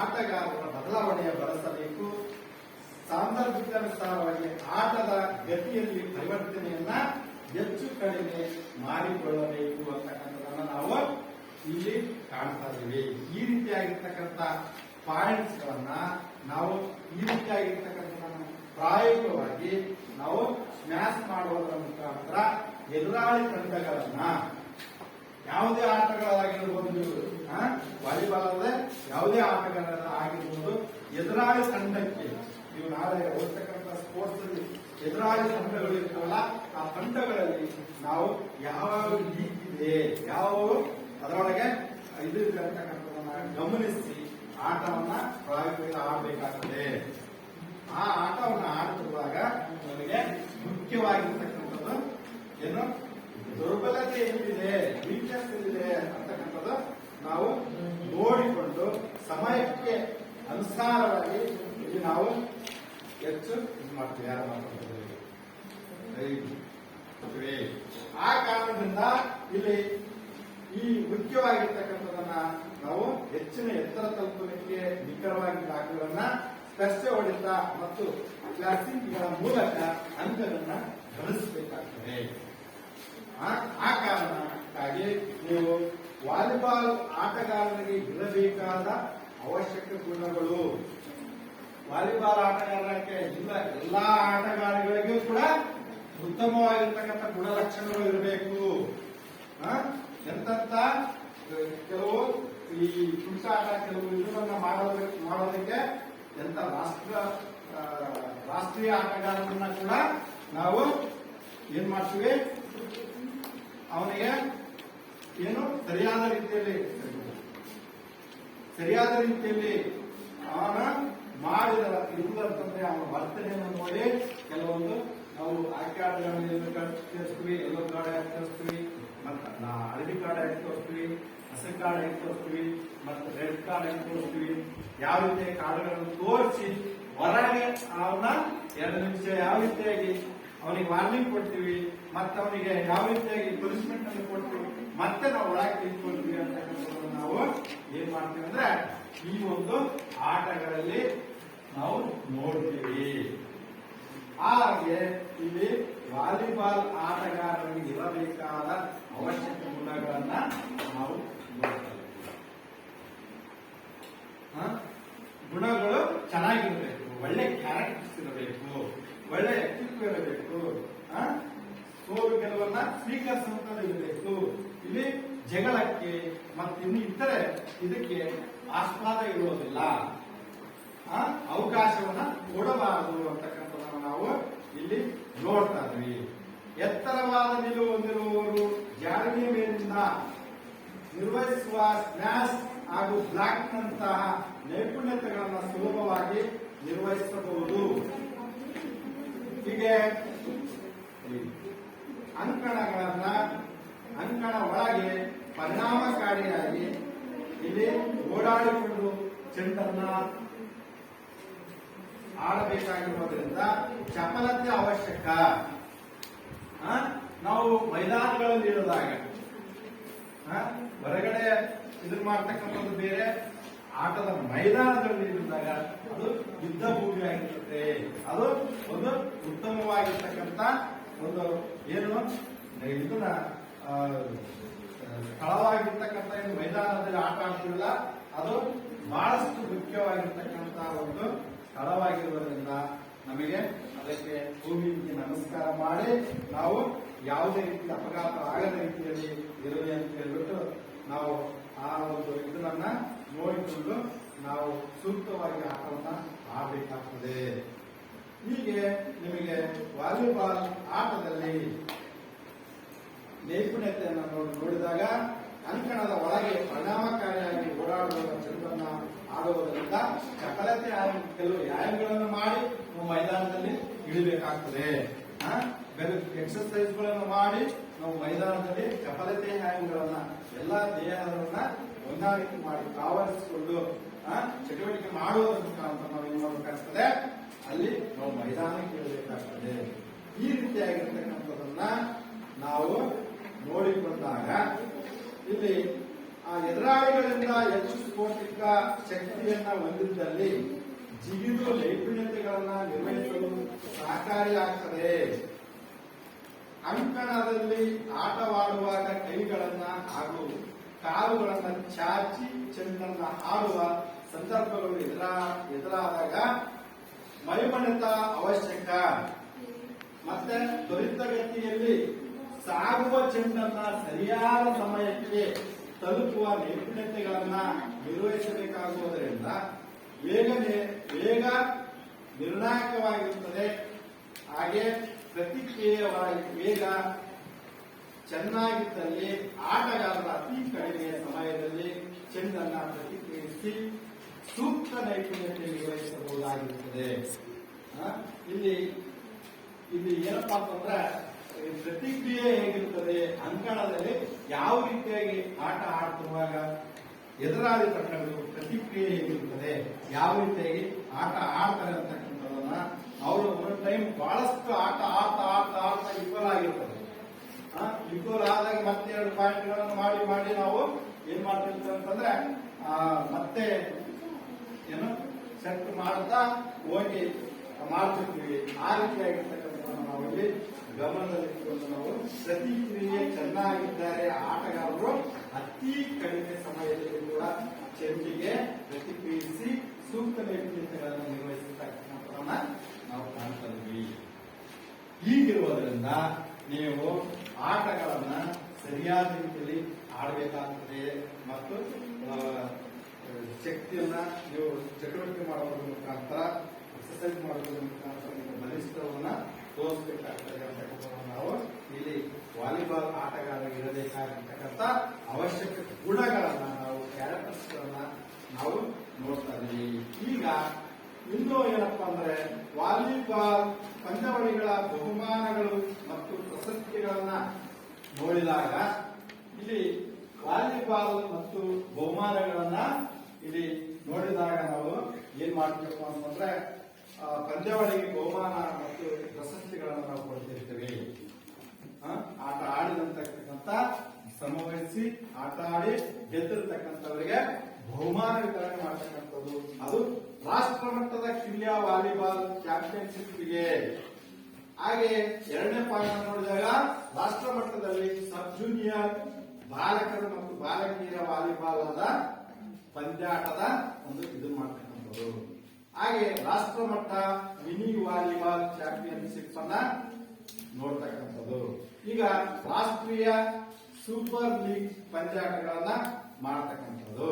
ಆಟಗಾರರ ಬದಲಾವಣೆಯ ಬಳಸಬೇಕು. ಸಂದರ್ಭಕ್ಕನುಸಾರವಾಗಿ ಆಟದ ಗತಿಯಲ್ಲಿ ಪರಿವರ್ತನೆಯನ್ನ ಹೆಚ್ಚು ಕಡಿಮೆ ಮಾಡಿಕೊಳ್ಳಬೇಕು ಅಂತಕ್ಕಂಥದನ್ನ ನಾವು ಇಲ್ಲಿ ಕಾಣ್ತಾ ಇದ್ದೀವಿ. ಈ ರೀತಿಯಾಗಿರ್ತಕ್ಕಂಥ ಪಾಯಿಂಟ್ಸ್ ಗಳನ್ನ ನಾವು ಈ ರೀತಿಯಾಗಿರ್ತಕ್ಕಂಥ ಪ್ರಾಯೋಗಿಕವಾಗಿ ನಾವು ಸ್ಮ್ಯಾಶ್ ಮಾಡುವುದರ ಮುಖಾಂತರ ಎದುರಾಳಿ ತಂಡಗಳನ್ನ ಯಾವುದೇ ಆಟಗಳಾಗಿರ್ಬೋದು, ವಾಲಿಬಾಲ್ ಅಲ್ಲದೆ ಯಾವುದೇ ಆಟಗಾರ ಆಗಿರ್ಬೋದು, ಎದುರಾಳಿ ತಂಡಕ್ಕೆ ನೀವು ನಾಳೆ ಓದ್ತಕ್ಕಂಥ ಸ್ಪೋರ್ಟ್ಸ್ ಅಲ್ಲಿ ಎದುರಾಳಿ ತಂಡಗಳು ಇರ್ತಾವಲ್ಲ ಆ ತಂಡಗಳಲ್ಲಿ ನಾವು ಯಾವ ಲೀಗ್ ಇದೆ, ಯಾವ ಅದರೊಳಗೆ ಇದು ಅಂತಕ್ಕಂಥದನ್ನ ಗಮನಿಸಿ ಆಟವನ್ನ ಪ್ರಾಯೋಗಿಕ ಆಡಬೇಕಾಗ್ತದೆ. ಆ ಆಟವನ್ನು ಆಡುತ್ತಿರುವಾಗ ನಮಗೆ ಮುಖ್ಯವಾಗಿರ್ತಕ್ಕಂಥದ್ದು ಏನು ದುರ್ಬಲತೆ ಎಲ್ಲಿದೆ, ವೀಕ್ನೆಸ್ ಎಲ್ಲಿದೆ ಅಂತಕ್ಕಂಥದ್ದು ನಾವು ನೋಡಿಕೊಂಡು ಸಮಯಕ್ಕೆ ಅನುಸಾರವಾಗಿ ಇಲ್ಲಿ ನಾವು ಹೆಚ್ಚು ಇದು ಮಾಡ್ತೀವಿ. ಯಾರು ಮಾಡ್ತೀವಿ. ಆ ಕಾರಣದಿಂದ ಇಲ್ಲಿ ಈ ಮುಖ್ಯವಾಗಿರ್ತಕ್ಕಂಥದನ್ನ ನಾವು ಹೆಚ್ಚಿನ ಎತ್ತರ ತಲುಪಲಿಕ್ಕೆ ನಿಖರವಾಗಿ ದಾಖಲೆಗಳನ್ನ ಸ್ಪರ್ಶ ಹೊಡೆತ ಮತ್ತು ಕ್ಲಾಸಿಕ್ಗಳ ಮೂಲಕ ಅಂಕಗಳನ್ನ ಗಳಿಸಬೇಕಾಗ್ತದೆ. ಆ ಕಾರಣಕ್ಕಾಗಿ ನೀವು ವಾಲಿಬಾಲ್ ಆಟಗಾರರಿಗೆ ಇರಬೇಕಾದ ಅವಶ್ಯಕ ಗುಣಗಳು, ವಾಲಿಬಾಲ್ ಆಟಗಾರಕ್ಕೆ ಎಲ್ಲಾ ಆಟಗಾರರಿಗೂ ಕೂಡ ಉತ್ತಮವಾಗಿರ್ತಕ್ಕಂಥ ಗುಣಲಕ್ಷಣಗಳು ಇರಬೇಕು. ಎಂತ ಕೆಲವು ಈ ಪುರುಷಾಟ ಕೆಲವು ಇದನ್ನ ಮಾಡೋದಕ್ಕೆ ಎಂತ ರಾಷ್ಟ್ರೀಯ ಆಟಗಾರರನ್ನ ಕೂಡ ನಾವು ಏನ್ ಮಾಡ್ತೀವಿ, ಅವನಿಗೆ ಏನು ಸರಿಯಾದ ರೀತಿಯಲ್ಲಿ ಅವನ ಮಾಡಿದ ಇಲ್ಲಂತಂದ್ರೆ ಅವನ ವರ್ತನೆಯನ್ನು ನೋಡಿ ಕೆಲವೊಂದು ನಾವು ತೋರಿಸ್ತೀವಿ, ಎಲ್ಲೋ ಕಾರ್ಡ್ ಹಾಕಿ ತೋರಿಸ್ತೀವಿ, ಮತ್ತೆ ಹಳದಿ ಕಾರ್ಡ್ ಹಾಕಿ ತೋರಿಸ್ತೀವಿ, ಹಸಿರು ಕಾರ್ಡ್ ಹಾಕಿ ತೋರಿಸ್ತೀವಿ, ಮತ್ತೆ ರೆಡ್ ಕಾರ್ಡ್ ಹಾಕಿ ತೋರಿಸ್ತೀವಿ. ಯಾವ ರೀತಿಯ ಕಾರ್ಡ್ಗಳನ್ನು ತೋರಿಸಿ ಹೊರಗೆ ಅವನ 2 ನಿಮಿಷ ಯಾವ ರೀತಿಯಾಗಿ ಅವನಿಗೆ ವಾರ್ನಿಂಗ್ ಕೊಡ್ತೀವಿ, ಮತ್ತೆ ಅವನಿಗೆ ಯಾವ ರೀತಿಯಾಗಿ ಪನಿಷ್ಮೆಂಟ್ ಅನ್ನು ಕೊಡ್ತೀವಿ, ಮತ್ತೆ ನಾವು ಒಳಗೆ ತಿಳ್ಕೊಳ್ತೀವಿ ಅಂತ ನಾವು ಏನ್ ಮಾಡ್ತೀವಿ ಅಂದ್ರೆ ಈ ಒಂದು ಆಟಗಳಲ್ಲಿ ನಾವು ನೋಡ್ತೀವಿ. ಹಾಗೆ ಇಲ್ಲಿ ವಾಲಿಬಾಲ್ ಆಟಗಾರರಿಗೆ ಇರಬೇಕಾದ ಅವಶ್ಯಕ ಗುಣಗಳನ್ನ ನಾವು ನೋಡ್ತಾ ಇದ್ದೀವಿ. ಗುಣಗಳು ಚೆನ್ನಾಗಿರ್ಬೇಕು, ಒಳ್ಳೆ ಕ್ಯಾರೆಕ್ಟರ್ಸ್ ಇರಬೇಕು, ಒಳ್ಳೆ ವ್ಯಕ್ತಿತ್ವ ಇರಬೇಕು, ಸೋಲು ಗೆಲುವನ್ನ ಸ್ವೀಕರಿಸುವಂತ ಇರಬೇಕು. ಇಲ್ಲಿ ಜಗಳಕ್ಕೆ ಮತ್ತು ಇನ್ನು ಇತರೆ ಇದಕ್ಕೆ ಆಸ್ಪದ ಇರುವುದಿಲ್ಲ, ಅವಕಾಶವನ್ನ ಕೊಡಬಾರದು ಅಂತಕ್ಕಂಥದ್ದನ್ನು ನಾವು ಇಲ್ಲಿ ನೋಡ್ತಾ ಇದ್ವಿ. ಎತ್ತರವಾದ ನಿಲುವು ಹೊಂದಿರುವವರು ಜಾರಿಗೆಯ ಮೇಲಿಂದ ನಿರ್ವಹಿಸುವ ಸ್ಮ್ಯಾಶ್ ಹಾಗೂ ಬ್ಲಾಕ್ ನಂತಹ ನೈಪುಣ್ಯತೆಗಳನ್ನು ಸುಲಭವಾಗಿ ನಿರ್ವಹಿಸಬಹುದು. ಹೀಗೆ ಅಂಕಣ ಒಳಗೆ ಪರಿಣಾಮಕಾರಿಯಾಗಿ ಇಲ್ಲಿ ಓಡಾಡಿಕೊಂಡು ಚೆಂಡನ್ನ ಆಡಬೇಕಾಗಿರುವುದರಿಂದ ಚಪಲತೆ ಅವಶ್ಯಕ. ನಾವು ಮೈದಾನಗಳಲ್ಲಿ ಇಳಿದಾಗ ಹೊರಗಡೆ ಇದನ್ನ ಮಾಡ್ತಕ್ಕಂಥದ್ದು ಬೇರೆ, ಆಟದ ಮೈದಾನದಲ್ಲಿ ಇಳಿದಾಗ ಅದು ಯುದ್ಧ ಭೂಮಿ ಆಗಿರುತ್ತೆ. ಅದು ಒಂದು ಉತ್ತಮವಾಗಿರ್ತಕ್ಕಂಥ ಒಂದು ಏನು ಇದನ್ನ ಸ್ಥಳವಾಗಿರ್ತಕ್ಕಂಥ ಏನು ಮೈದಾನದಲ್ಲಿ ಆಟ ಆಡ್ತಿಲ್ಲ, ಅದು ಬಹಳಷ್ಟು ಮುಖ್ಯವಾಗಿರ್ತಕ್ಕಂಥ ಒಂದು ಸ್ಥಳವಾಗಿರುವುದರಿಂದ ನಮಗೆ ಅದಕ್ಕೆ ಭೂಮಿಗೆ ನಮಸ್ಕಾರ ಮಾಡಿ ನಾವು ಯಾವುದೇ ರೀತಿ ಅಪಘಾತ ಆಗದ ರೀತಿಯಲ್ಲಿ ಇರಲಿ ಅಂತ ಹೇಳ್ಬಿಟ್ಟು ನಾವು ಆ ಒಂದು ಇದನ್ನ ನೋಡಿಕೊಂಡು ನಾವು ಸೂಕ್ತವಾಗಿ ಆಟವನ್ನ ಆಡಬೇಕಾಗ್ತದೆ. ಹೀಗೆ ನಿಮಗೆ ವಾಲಿಬಾಲ್ ಆಟದಲ್ಲಿ ನೈಪುಣ್ಯತೆಯನ್ನು ನೋಡಿದಾಗ ಅಂಕಣದ ಒಳಗೆ ಪರಿಣಾಮಕಾರಿಯಾಗಿ ಓಡಾಡುವ ಚೆಂಡನ್ನು ಆಡುವುದರಿಂದ ಚಪಲತೆ ಕೆಲವು ವ್ಯಾಯಾಮಗಳನ್ನು ಮಾಡಿ ನಾವು ಮೈದಾನದಲ್ಲಿ ಇಳಿಬೇಕಾಗ್ತದೆ. ಎಕ್ಸರ್ಸೈಸ್ಗಳನ್ನು ಮಾಡಿ ನಾವು ಮೈದಾನದಲ್ಲಿ ಚಪಲತೆ ವ್ಯಾಯಾಮಗಳನ್ನ ಎಲ್ಲಾ ದೇಹವನ್ನ ಹೊಂದಾಣಿಕೆ ಮಾಡಿ ಆವರಿಸಿಕೊಂಡು ಚಟುವಟಿಕೆ ಮಾಡುವುದರ ಮುಖಾಂತರ ನಾವು ಏನ್ ಮಾಡಬೇಕಾಗ್ತದೆ, ಅಲ್ಲಿ ನಾವು ಮೈದಾನಕ್ಕೆ ಇಳಬೇಕಾಗ್ತದೆ. ಈ ರೀತಿಯಾಗಿರ್ತಕ್ಕಂಥದನ್ನ ನಾವು ನೋಡಿಕೊಂಡಾಗ ಇಲ್ಲಿ ಆ ಎದುರಾಳಿಗಳಿಂದ ಹೆಚ್ಚು ಸ್ಫೋಟಿಕ ಶಕ್ತಿಯನ್ನ ಹೊಂದಿದ್ದಲ್ಲಿ ಜಿಗಿದು ನೈಪುಣ್ಯತೆಗಳನ್ನ ನಿರ್ವಹಿಸಲು ಸಹಕಾರಿಯಾಗ್ತದೆ. ಅಂಕಣದಲ್ಲಿ ಆಟವಾಡುವಾಗ ಕೈಗಳನ್ನ ಹಾಗೂ ಕಾಲುಗಳನ್ನ ಚಾಚಿ ಚೆಂಡನ್ನ ಆಡುವ ಸಂದರ್ಭಗಳು ಎದುರಾದಾಗ ಮೈಮನೆತ ಅವಶ್ಯಕ. ಮತ್ತೆ ತ್ವರಿತಗತಿಯಲ್ಲಿ ಸಾಗುವ ಚೆಂಡನ್ನ ಸರಿಯಾದ ಸಮಯಕ್ಕೆ ತಲುಪುವ ನೈಪುಣ್ಯತೆಗಳನ್ನ ನಿರ್ವಹಿಸಬೇಕಾಗುವುದರಿಂದ ವೇಗ ನಿರ್ಣಾಯಕವಾಗಿರುತ್ತದೆ. ಹಾಗೆ ಪ್ರತಿಕ್ರಿಯೆಯಾಗಿ ವೇಗ ಚೆನ್ನಾಗಿದ್ದಲ್ಲಿ ಆಟಗಾರರ ಅತಿ ಕಡಿಮೆ ಸಮಯದಲ್ಲಿ ಚೆಂಡನ್ನ ಪ್ರತಿಕ್ರಿಯಿಸಿ ಸೂಕ್ತ ನೈಪುಣ್ಯತೆ ನಿರ್ವಹಿಸಬಹುದಾಗಿರುತ್ತದೆ. ಇಲ್ಲಿ ಏನಪ್ಪಾ ಅಂತಂದ್ರೆ ಪ್ರತಿಕ್ರಿಯೆ ಹೇಗಿರುತ್ತದೆ, ಅಂಕಣದಲ್ಲಿ ಯಾವ ರೀತಿಯಾಗಿ ಆಟ ಆಡ್ತಿರುವಾಗ ಎದುರಾಳಿ ತಂಡಗಳು ಪ್ರತಿಕ್ರಿಯೆ ಹೇಗಿರುತ್ತದೆ, ಯಾವ ರೀತಿಯಾಗಿ ಆಟ ಆಡ್ತಾರೆ ಅಂತಕ್ಕಂಥದನ್ನ ಅವರು ಒಂದು ಟೈಮ್ ಬಹಳಷ್ಟು ಆಟ ಆಡ್ತಾ ವಿಫಲ ಆಗಿರ್ತದೆ. ವಿಫಲ ಆದಾಗ ಮತ್ತೆ 2 ಪಾಯಿಂಟ್ಗಳನ್ನು ಮಾಡಿ ನಾವು ಏನ್ ಮಾಡ್ತಿರ್ತೀವಿ ಅಂತಂದ್ರೆ ಮತ್ತೆ ಏನು ಸೆಟ್ ಮಾಡ್ತಾ ಹೋಗಿ ಮಾಡ್ತಿರ್ತೀವಿ. ಆ ರೀತಿಯಾಗಿರ್ತಕ್ಕಂಥ ನಾವು ಇಲ್ಲಿ ಗಮನದಲ್ಲಿಟ್ಟುಕೊಂಡು ನಾವು ಪ್ರತಿಕ್ರಿಯೆ ಚೆನ್ನಾಗಿದ್ದಾರೆ ಆಟಗಾರರು ಅತಿ ಕಡಿಮೆ ಸಮಯದಲ್ಲಿ ಕೂಡ ಚೆಂಡಿಗೆ ಪ್ರತಿಕ್ರಿಯಿಸಿ ಸೂಕ್ತ ನೈಪುಣ್ಯತೆಗಳನ್ನು ನಿರ್ವಹಿಸತಕ್ಕಂಥದನ್ನ ನಾವು ಕಾಣ್ತಾ ಇದ್ವಿ. ಹೀಗಿರುವುದರಿಂದ ನೀವು ಆಟಗಳನ್ನ ಸರಿಯಾದ ರೀತಿಯಲ್ಲಿ ಆಡಬೇಕಾಗ್ತದೆ ಮತ್ತು ಶಕ್ತಿಯನ್ನ ನೀವು ಚಟುವಟಿಕೆ ಮಾಡೋದ್ರ ಮುಖಾಂತರ ಎಕ್ಸರ್ಸೈಸ್ ಮಾಡೋದ್ರ ಮುಖಾಂತರ ನೀವು ಬಲಿಷ್ಠವನ್ನ ತೋರಿಸಬೇಕಾಗ್ತದೆ ಅಂತಕ್ಕಂಥ ನಾವು ಇಲ್ಲಿ ವಾಲಿಬಾಲ್ ಆಟಗಾರರಿಗೆ ಇರಬೇಕಾಗಿರ್ತಕ್ಕಂಥ ಅವಶ್ಯಕ ಗುಣಗಳನ್ನ ನಾವು ಕ್ಯಾರೆಕ್ಟರ್ಸ್ ಗಳನ್ನ ನಾವು ನೋಡ್ತಾ ಇದ್ದೀವಿ. ಈಗ ಇನ್ನೂ ಏನಪ್ಪಾ ಅಂದ್ರೆ ವಾಲಿಬಾಲ್ ಪಂದ್ಯಾವಳಿಗಳ ಬಹುಮಾನಗಳು ಮತ್ತು ಪ್ರಶಸ್ತಿಗಳನ್ನ ನೋಡಿದಾಗ ಇಲ್ಲಿ ವಾಲಿಬಾಲ್ ಮತ್ತು ಬಹುಮಾನಗಳನ್ನ ಇಲ್ಲಿ ನೋಡಿದಾಗ ನಾವು ಏನ್ ಮಾಡಬೇಕು ಅಂತಂದ್ರೆ ಪಂದ್ಯಾವಳಿಗೆ ಬಹುಮಾನ ಮತ್ತು ಪ್ರಶಸ್ತಿಗಳನ್ನು ನಾವು ಕೊಡ್ತಿರ್ತೀವಿ. ಆಟ ಆಡಿದಂತಕ್ಕಂಥ ಶ್ರಮವಹಿಸಿ ಆಟ ಆಡಿ ಗೆದ್ದಿರ್ತಕ್ಕಂಥವರಿಗೆ ಬಹುಮಾನ ವಿತರಣೆ ಮಾಡತಕ್ಕಂಥದ್ದು ಅದು ರಾಷ್ಟ್ರ ಮಟ್ಟದ ಕಿರಿಯ ವಾಲಿಬಾಲ್ ಚಾಂಪಿಯನ್ಶಿಪ್ಗೆ. ಹಾಗೆ ಎರಡನೇ ಪಾಯಿಂಟ್ ನೋಡಿದಾಗ ರಾಷ್ಟ್ರ ಮಟ್ಟದಲ್ಲಿ ಸಬ್ ಜೂನಿಯರ್ ಬಾಲಕರು ಮತ್ತು ಬಾಲಕಿಯರ ವಾಲಿಬಾಲ್ ಆದ ಪಂದ್ಯಾಟದ ಒಂದು ಇದು ಮಾಡ್ತಕ್ಕಂಥದ್ದು. ಹಾಗೆ ರಾಷ್ಟ್ರ ಮಟ್ಟ ಮಿನಿ ವಾಲಿಬಾಲ್ ಚಾಂಪಿಯನ್ಶಿಪ್ ಅನ್ನ ನೋಡ್ತಕ್ಕಂಥದ್ದು. ಈಗ ರಾಷ್ಟ್ರೀಯ ಸೂಪರ್ ಲೀಗ್ ಪಂದ್ಯಾಟಗಳನ್ನ ಮಾಡತಕ್ಕಂಥದ್ದು.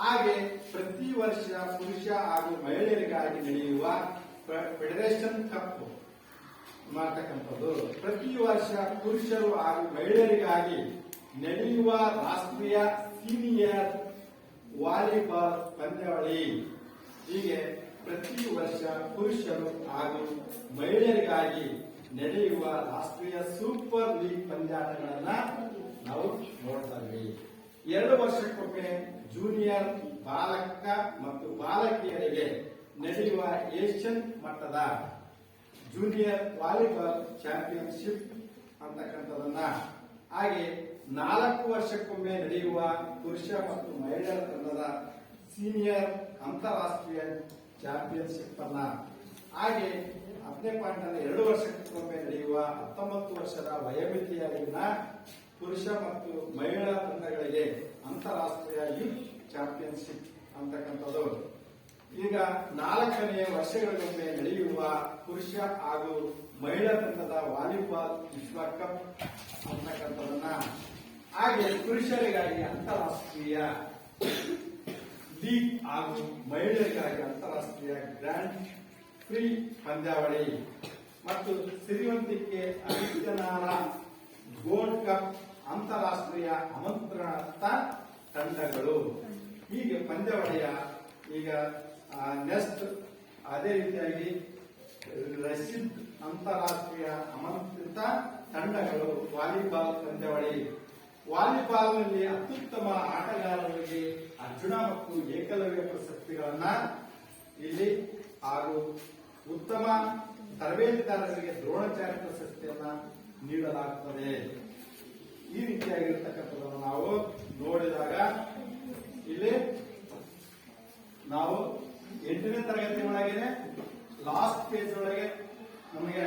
ಹಾಗೆ ಪ್ರತಿ ವರ್ಷ ಪುರುಷ ಹಾಗೂ ಮಹಿಳೆಯರಿಗಾಗಿ ನಡೆಯುವ ಫೆಡರೇಷನ್ ಕಪ್ ಮಾಡತಕ್ಕಂಥದ್ದು. ಪ್ರತಿ ವರ್ಷ ಪುರುಷರು ಹಾಗೂ ಮಹಿಳೆಯರಿಗಾಗಿ ನಡೆಯುವ ರಾಷ್ಟ್ರೀಯ ಸೀನಿಯರ್ ವಾಲಿಬಾಲ್ ಪಂದ್ಯಾವಳಿ. ಹೀಗೆ ಪ್ರತಿ ವರ್ಷ ಪುರುಷರು ಹಾಗೂ ಮಹಿಳೆಯರಿಗಾಗಿ ನಡೆಯುವ ರಾಷ್ಟ್ರೀಯ ಸೂಪರ್ ಲೀಗ್ ಪಂದ್ಯಾಟಗಳನ್ನ ನಾವು ನೋಡ್ತಾ ಇದ್ವಿ. 2 ವರ್ಷಕ್ಕೊಮ್ಮೆ ಜೂನಿಯರ್ ಬಾಲಕ ಮತ್ತು ಬಾಲಕಿಯರಿಗೆ ನಡೆಯುವ ಏಷ್ಯನ್ ಮಟ್ಟದ ಜೂನಿಯರ್ ವಾಲಿಬಾಲ್ ಚಾಂಪಿಯನ್ಶಿಪ್ ಅಂತಕ್ಕಂಥದನ್ನ, ಹಾಗೆ 4 ವರ್ಷಕ್ಕೊಮ್ಮೆ ನಡೆಯುವ ಪುರುಷ ಮತ್ತು ಮಹಿಳೆಯರ ತಂಡದ ಸೀನಿಯರ್ ಅಂತಾರಾಷ್ಟ್ರೀಯ ಚಾಂಪಿಯನ್ಶಿಪ್ ಅನ್ನ, ಹಾಗೆ 10ನೇ ಪಾಯಿಂಟ್ ಅಲ್ಲಿ 2 ವರ್ಷಕ್ಕೊಮ್ಮೆ ನಡೆಯುವ 19 ವರ್ಷದ ವಯೋಮಿತಿಯಲ್ಲಿನ ಪುರುಷ ಮತ್ತು ಮಹಿಳಾ ತಂಡಗಳಿಗೆ ಅಂತಾರಾಷ್ಟ್ರೀಯ ಯೂತ್ ಚಾಂಪಿಯನ್ಶಿಪ್ ಅಂತಕ್ಕಂಥದ್ದು. ಈಗ 4ನೇ ವರ್ಷಗಳಿಗೊಮ್ಮೆ ನಡೆಯುವ ಪುರುಷ ಹಾಗೂ ಮಹಿಳಾ ತಂಡದ ವಾಲಿಬಾಲ್ ವಿಶ್ವಕಪ್ ಅಂತಕ್ಕಂಥದನ್ನ, ಹಾಗೆ ಪುರುಷರಿಗಾಗಿ ಅಂತಾರಾಷ್ಟ್ರೀಯ ಲೀಗ್ ಹಾಗೂ ಮಹಿಳೆಯರಿಗಾಗಿ ಅಂತಾರಾಷ್ಟ್ರೀಯ ಗ್ರ್ಯಾಂಡ್ ಫ್ರೀ ಪಂದ್ಯಾವಳಿ ಮತ್ತು ಸಿರಿವಂತಿಕೆ ಅಭಿಜ್ಞಾನ ಗೋಲ್ಡ್ ಕಪ್ ಅಂತಾರಾಷ್ಟ್ರೀಯ ಆಮಂತ್ರಿತ ತಂಡಗಳು. ಹೀಗೆ ಪಂದ್ಯಾವಳಿಯ ಈಗ ನೆಕ್ಸ್ಟ್ ಅದೇ ರೀತಿಯಾಗಿ ರಶೀದ್ ಅಂತಾರಾಷ್ಟ್ರೀಯ ಆಮಂತ್ರಿತ ತಂಡಗಳು ವಾಲಿಬಾಲ್ ಪಂದ್ಯಾವಳಿ. ವಾಲಿಬಾಲ್ನಲ್ಲಿ ಅತ್ಯುತ್ತಮ ಆಟಗಾರರಿಗೆ ಅರ್ಜುನ ಮತ್ತು ಏಕಲವ್ಯ ಪ್ರಶಸ್ತಿಗಳನ್ನ ಇಲ್ಲಿ ಹಾಗೂ ಉತ್ತಮ ತರಬೇತಿದಾರರಿಗೆ ದ್ರೋಣಾಚಾರ್ಯ ಪ್ರಶಸ್ತಿಯನ್ನ ನೀಡಲಾಗುತ್ತದೆ. ಈ ರೀತಿಯಾಗಿರ್ತಕ್ಕಂಥದ್ದನ್ನು ನಾವು ನೋಡಿದಾಗ ಇಲ್ಲಿ ನಾವು 8ನೇ ತರಗತಿ ಒಳಗೆ ಲಾಸ್ಟ್ ಪೇಜ್ ಒಳಗೆ ನಮಗೆ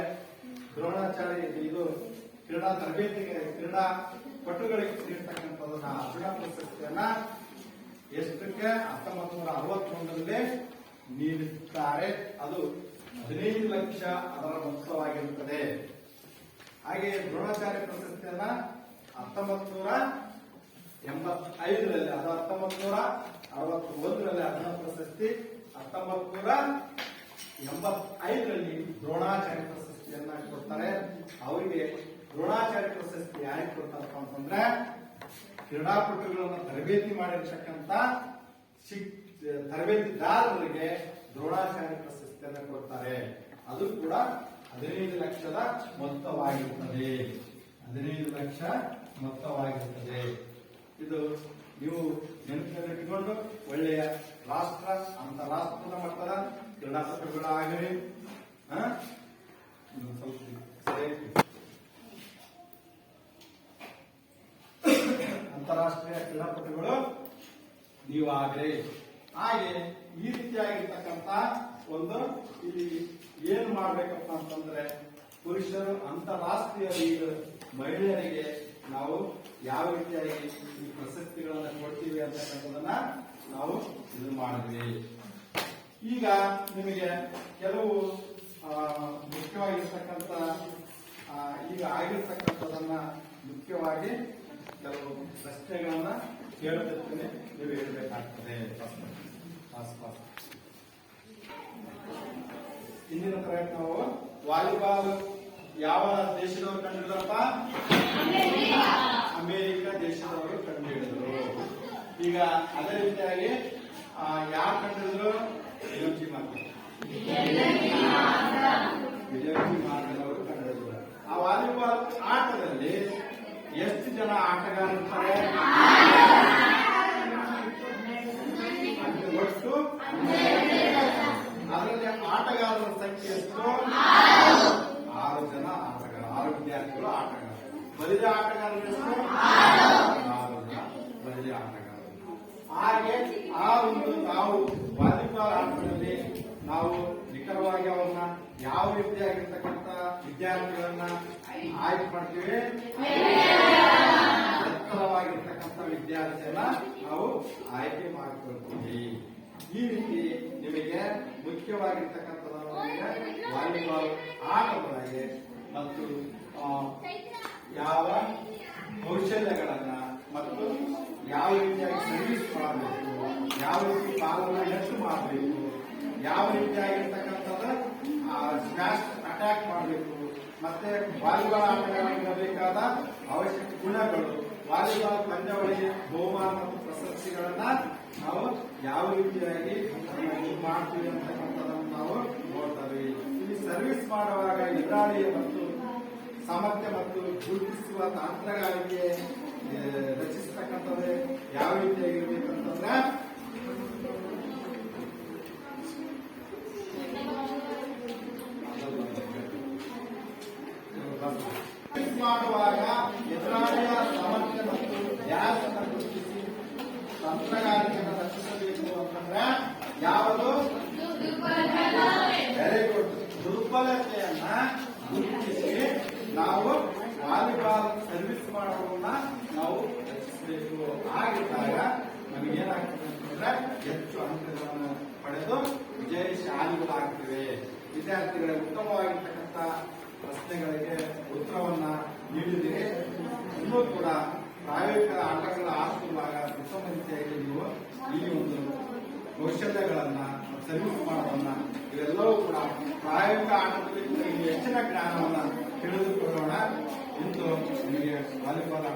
ದ್ರೋಣಾಚಾರ್ಯ ಇದು ಕ್ರೀಡಾ ತರಬೇತಿಗೆ ಕ್ರೀಡಾ ಪಟುಗಳಿಗೆ ನೀಡತಕ್ಕಂಥದ್ದನ್ನ ಅರ್ಜುನ ಪ್ರಶಸ್ತಿಯನ್ನ ಎಷ್ಟಕ್ಕೆ 1961ರಲ್ಲಿ ನೀಡುತ್ತಾರೆ. ಅದು 15 ಲಕ್ಷ ಅದರ ಮೊತ್ತವಾಗಿರುತ್ತದೆ. ಹಾಗೆ ದ್ರೋಣಾಚಾರ್ಯ ಪ್ರಶಸ್ತಿಯನ್ನ 1985ರಲ್ಲಿ, ಅದು 1961ರಲ್ಲಿ ಅರ್ಜುನ ಪ್ರಶಸ್ತಿ, 1985ರಲ್ಲಿ ದ್ರೋಣಾಚಾರ್ಯ ಪ್ರಶಸ್ತಿಯನ್ನ ಕೊಡ್ತಾರೆ. ಅವರಿಗೆ ದ್ರೋಣಾಚಾರ್ಯ ಪ್ರಶಸ್ತಿ ಯಾರಿಗೆ ಕೊಡ್ತಾರಪ್ಪ ಅಂತಂದ್ರೆ ಕ್ರೀಡಾಪಟುಗಳನ್ನು ತರಬೇತಿ ಮಾಡಿರ್ತಕ್ಕಂಥ ತರಬೇತಿದಾರರಿಗೆ ದ್ರೋಣಾಚಾರ್ಯ ಪ್ರಶಸ್ತಿಯನ್ನು ಕೊಡ್ತಾರೆ. ಅದು ಕೂಡ 15 ಲಕ್ಷದ ಮೊತ್ತವಾಗಿರುತ್ತದೆ. 15 ಲಕ್ಷ ಮೊತ್ತವಾಗಿರುತ್ತದೆ. ಇದು ನೀವು ನೆನಪಿನಲ್ಲಿಟ್ಟುಕೊಂಡು ಒಳ್ಳೆಯ ರಾಷ್ಟ್ರ ಅಂತಾರಾಷ್ಟ್ರದ ಮಟ್ಟದ ಕ್ರೀಡಾಪಟುಗಳಾಗಲಿ ಅಂತಾರಾಷ್ಟ್ರೀಯ ಕ್ರೀಡಾಪಟುಗಳು ನೀವು ಆಗ್ರಿ. ಹಾಗೆ ಈ ರೀತಿಯಾಗಿರ್ತಕ್ಕಂಥ ಒಂದು ಇಲ್ಲಿ ಏನ್ ಮಾಡ್ಬೇಕಪ್ಪ ಅಂತಂದ್ರೆ ಪುರುಷರು ಅಂತಾರಾಷ್ಟ್ರೀಯ ಲೀಗ್, ಮಹಿಳೆಯರಿಗೆ ನಾವು ಯಾವ ರೀತಿಯಾಗಿ ಈ ಪ್ರಶಸ್ತಿಗಳನ್ನ ಕೊಡ್ತೀವಿ ಅಂತಕ್ಕಂಥದನ್ನ ನಾವು ಇದು ಮಾಡಿದ್ವಿ. ಈಗ ನಿಮಗೆ ಕೆಲವು ಮುಖ್ಯವಾಗಿರ್ತಕ್ಕಂಥ ಈಗ ಆಗಿರ್ತಕ್ಕಂಥದನ್ನ ಮುಖ್ಯವಾಗಿ ಕೆಲವು ಪ್ರಶ್ನೆಗಳನ್ನ ಕೇಳುತ್ತೇನೆ, ನೀವು ಹೇಳಬೇಕಾಗ್ತದೆ. ಇಂದಿನ ತರಗತಿ ನಾವು ವಾಲಿಬಾಲ್ ಯಾವ ದೇಶದವರು ಕಂಡುಹಿಡಿದ್ರಪ್ಪ? ಅಮೆರಿಕ ದೇಶದವರು ಕಂಡುಹಿಡಿದ್ರು. ಈಗ ಅದೇ ರೀತಿಯಾಗಿ ಯಾರು ಕಂಡುಹಿಡಿದ್ರು? ವಿಜಯಶ್ರೀ ಮಾರ್ಗನ್ ಅವರು ಕಂಡುಹಿಡಿದಿದ್ದಾರೆ. ಆ ವಾಲಿಬಾಲ್ ಆಟದಲ್ಲಿ ಎಷ್ಟು ಜನ ಆಟಗಾರರಿರ್ತಾರೆ? ಒಟ್ಟು ಅದರಲ್ಲಿ ಆಟಗಾರರ ಸಂಖ್ಯೆ ಎಷ್ಟು? 6 ಜನ ಆಟಗಾರ, 6 ವಿದ್ಯಾರ್ಥಿಗಳು ಆಟಗಾರರು. ಬಲಿದ ಆಟಗಾರರು ಎಷ್ಟು? 6 ಜನ ಬಲಿದ ಆಟಗಾರರು. ಹಾಗೆ ಆ ಒಂದು ನಾವು ವಾಲಿಬಾಲ್ ಆಟದಲ್ಲಿ ನಾವು ನಿಖರವಾಗಿ ಅವನ್ನ ಯಾವ ರೀತಿಯಾಗಿರ್ತಕ್ಕಂಥ ವಿದ್ಯಾರ್ಥಿಗಳನ್ನ ಆಯ್ಕೆ ಮಾಡ್ತೀವಿ? ಎತ್ತರವಾಗಿರ್ತಕ್ಕಂಥ ವಿದ್ಯಾರ್ಥಿಯನ್ನ ನಾವು ಆಯ್ಕೆ ಮಾಡಿಕೊಳ್ತೀವಿ. ಈ ರೀತಿ ನಿಮಗೆ ಮುಖ್ಯವಾಗಿರ್ತಕ್ಕಂಥದ್ದು ವಾಲಿಬಾಲ್ ಆಟದೊಳಗೆ ಮತ್ತು ಯಾವ ಕೌಶಲ್ಯಗಳನ್ನ ಮತ್ತು ಯಾವ ರೀತಿಯಾಗಿ ಸರ್ವಿಸ್ ಮಾಡಬೇಕು, ಯಾವ ರೀತಿ ಬಾಲನ್ನ ಹೆಚ್ಚು ಮಾಡಬೇಕು, ಯಾವ ರೀತಿಯಾಗಿರ್ತಕ್ಕಂಥದ್ದು ಸ್ಮ್ಯಾಶ್ ಅಟ್ಯಾಕ್ ಮಾಡಬೇಕು, ಮತ್ತೆ ವಾಲಿಬಾಲ್ ಆಟಗಾರರಾಗಬೇಕಾದ ಅವಶ್ಯಕ ಗುಣಗಳು, ವಾಲಿಬಾಲ್ ಪಂದ್ಯಾವಳಿಯ ಬಹುಮಾನ ಮತ್ತು ಪ್ರಶಸ್ತಿಗಳನ್ನ ನಾವು ಯಾವ ರೀತಿಯಾಗಿ ಮಾಡ್ತೀವಿ ಅಂತಕ್ಕಂಥದ್ದನ್ನು ನಾವು ನೋಡ್ತೇವೆ. ಇಲ್ಲಿ ಸರ್ವಿಸ್ ಮಾಡುವಾಗ ಎದುರಾಳಿಯ ಮತ್ತು ಸಾಮರ್ಥ್ಯ ಮತ್ತು ಗುರುತಿಸುವ ತಂತ್ರಗಾರಿಕೆ ರಚಿಸತಕ್ಕಂಥದ್ದು ಯಾವ ರೀತಿಯಾಗಿರ್ಬೇಕಂತಂದ್ರೆ ಮಾಡುವಾಗ ಎದುರಾಳಿಯ ಸಾಮರ್ಥ್ಯ ಮತ್ತು ವ್ಯಾಸನ ಗುರುತಿಸಿ ತಂತ್ರಗಾರಿಕೆಯನ್ನು ರಚಿಸಬೇಕು ಅಂತಂದ್ರೆ ಯಾವುದು? Very good. ದುರ್ಬಲತೆಯನ್ನ ಗುರುತಿಸಿ ನಾವು ವಾಲಿಬಾಲ್ ಸರ್ವಿಸ್ ಮಾಡೋದನ್ನ ನಾವು ರಚಿಸಬೇಕು. ಆಗಿದ್ದಾಗ ನಮಗೇನಾಗ್ತದೆ ಅಂತಂದ್ರೆ ಹೆಚ್ಚು ಅಂಕಗಳನ್ನು ಪಡೆದು ವಿಜಯಶಾಲಿಗಳಾಗ್ತವೆ. ವಿದ್ಯಾರ್ಥಿಗಳಿಗೆ ಉತ್ತಮವಾಗಿರ್ತಕ್ಕಂಥ ಪ್ರಶ್ನೆಗಳಿಗೆ ಉತ್ತರವನ್ನ ನೀಡಿದರೆ ಇನ್ನೂ ಕೂಡ ಪ್ರಾಯೋಗಿಕ ಆಟಗಳ ಆಡುವಾಗ ಉತ್ತಮ ರೀತಿಯಾಗಿ ನೀವು ಈ ಒಂದು ಕೌಶಲ್ಯಗಳನ್ನ ಸರ್ವಿಸ್ ಮಾಡೋದನ್ನ ಇವೆಲ್ಲವೂ ಕೂಡ ಪ್ರಾಯೋಗಿಕ ಆಟದಲ್ಲಿ ಹೆಚ್ಚಿನ ಜ್ಞಾನವನ್ನ ತಿಳಿದುಕೊಳ್ಳೋಣ. ಇಂದು ನಿಮಗೆ ವಾಲಿಬಾಲ್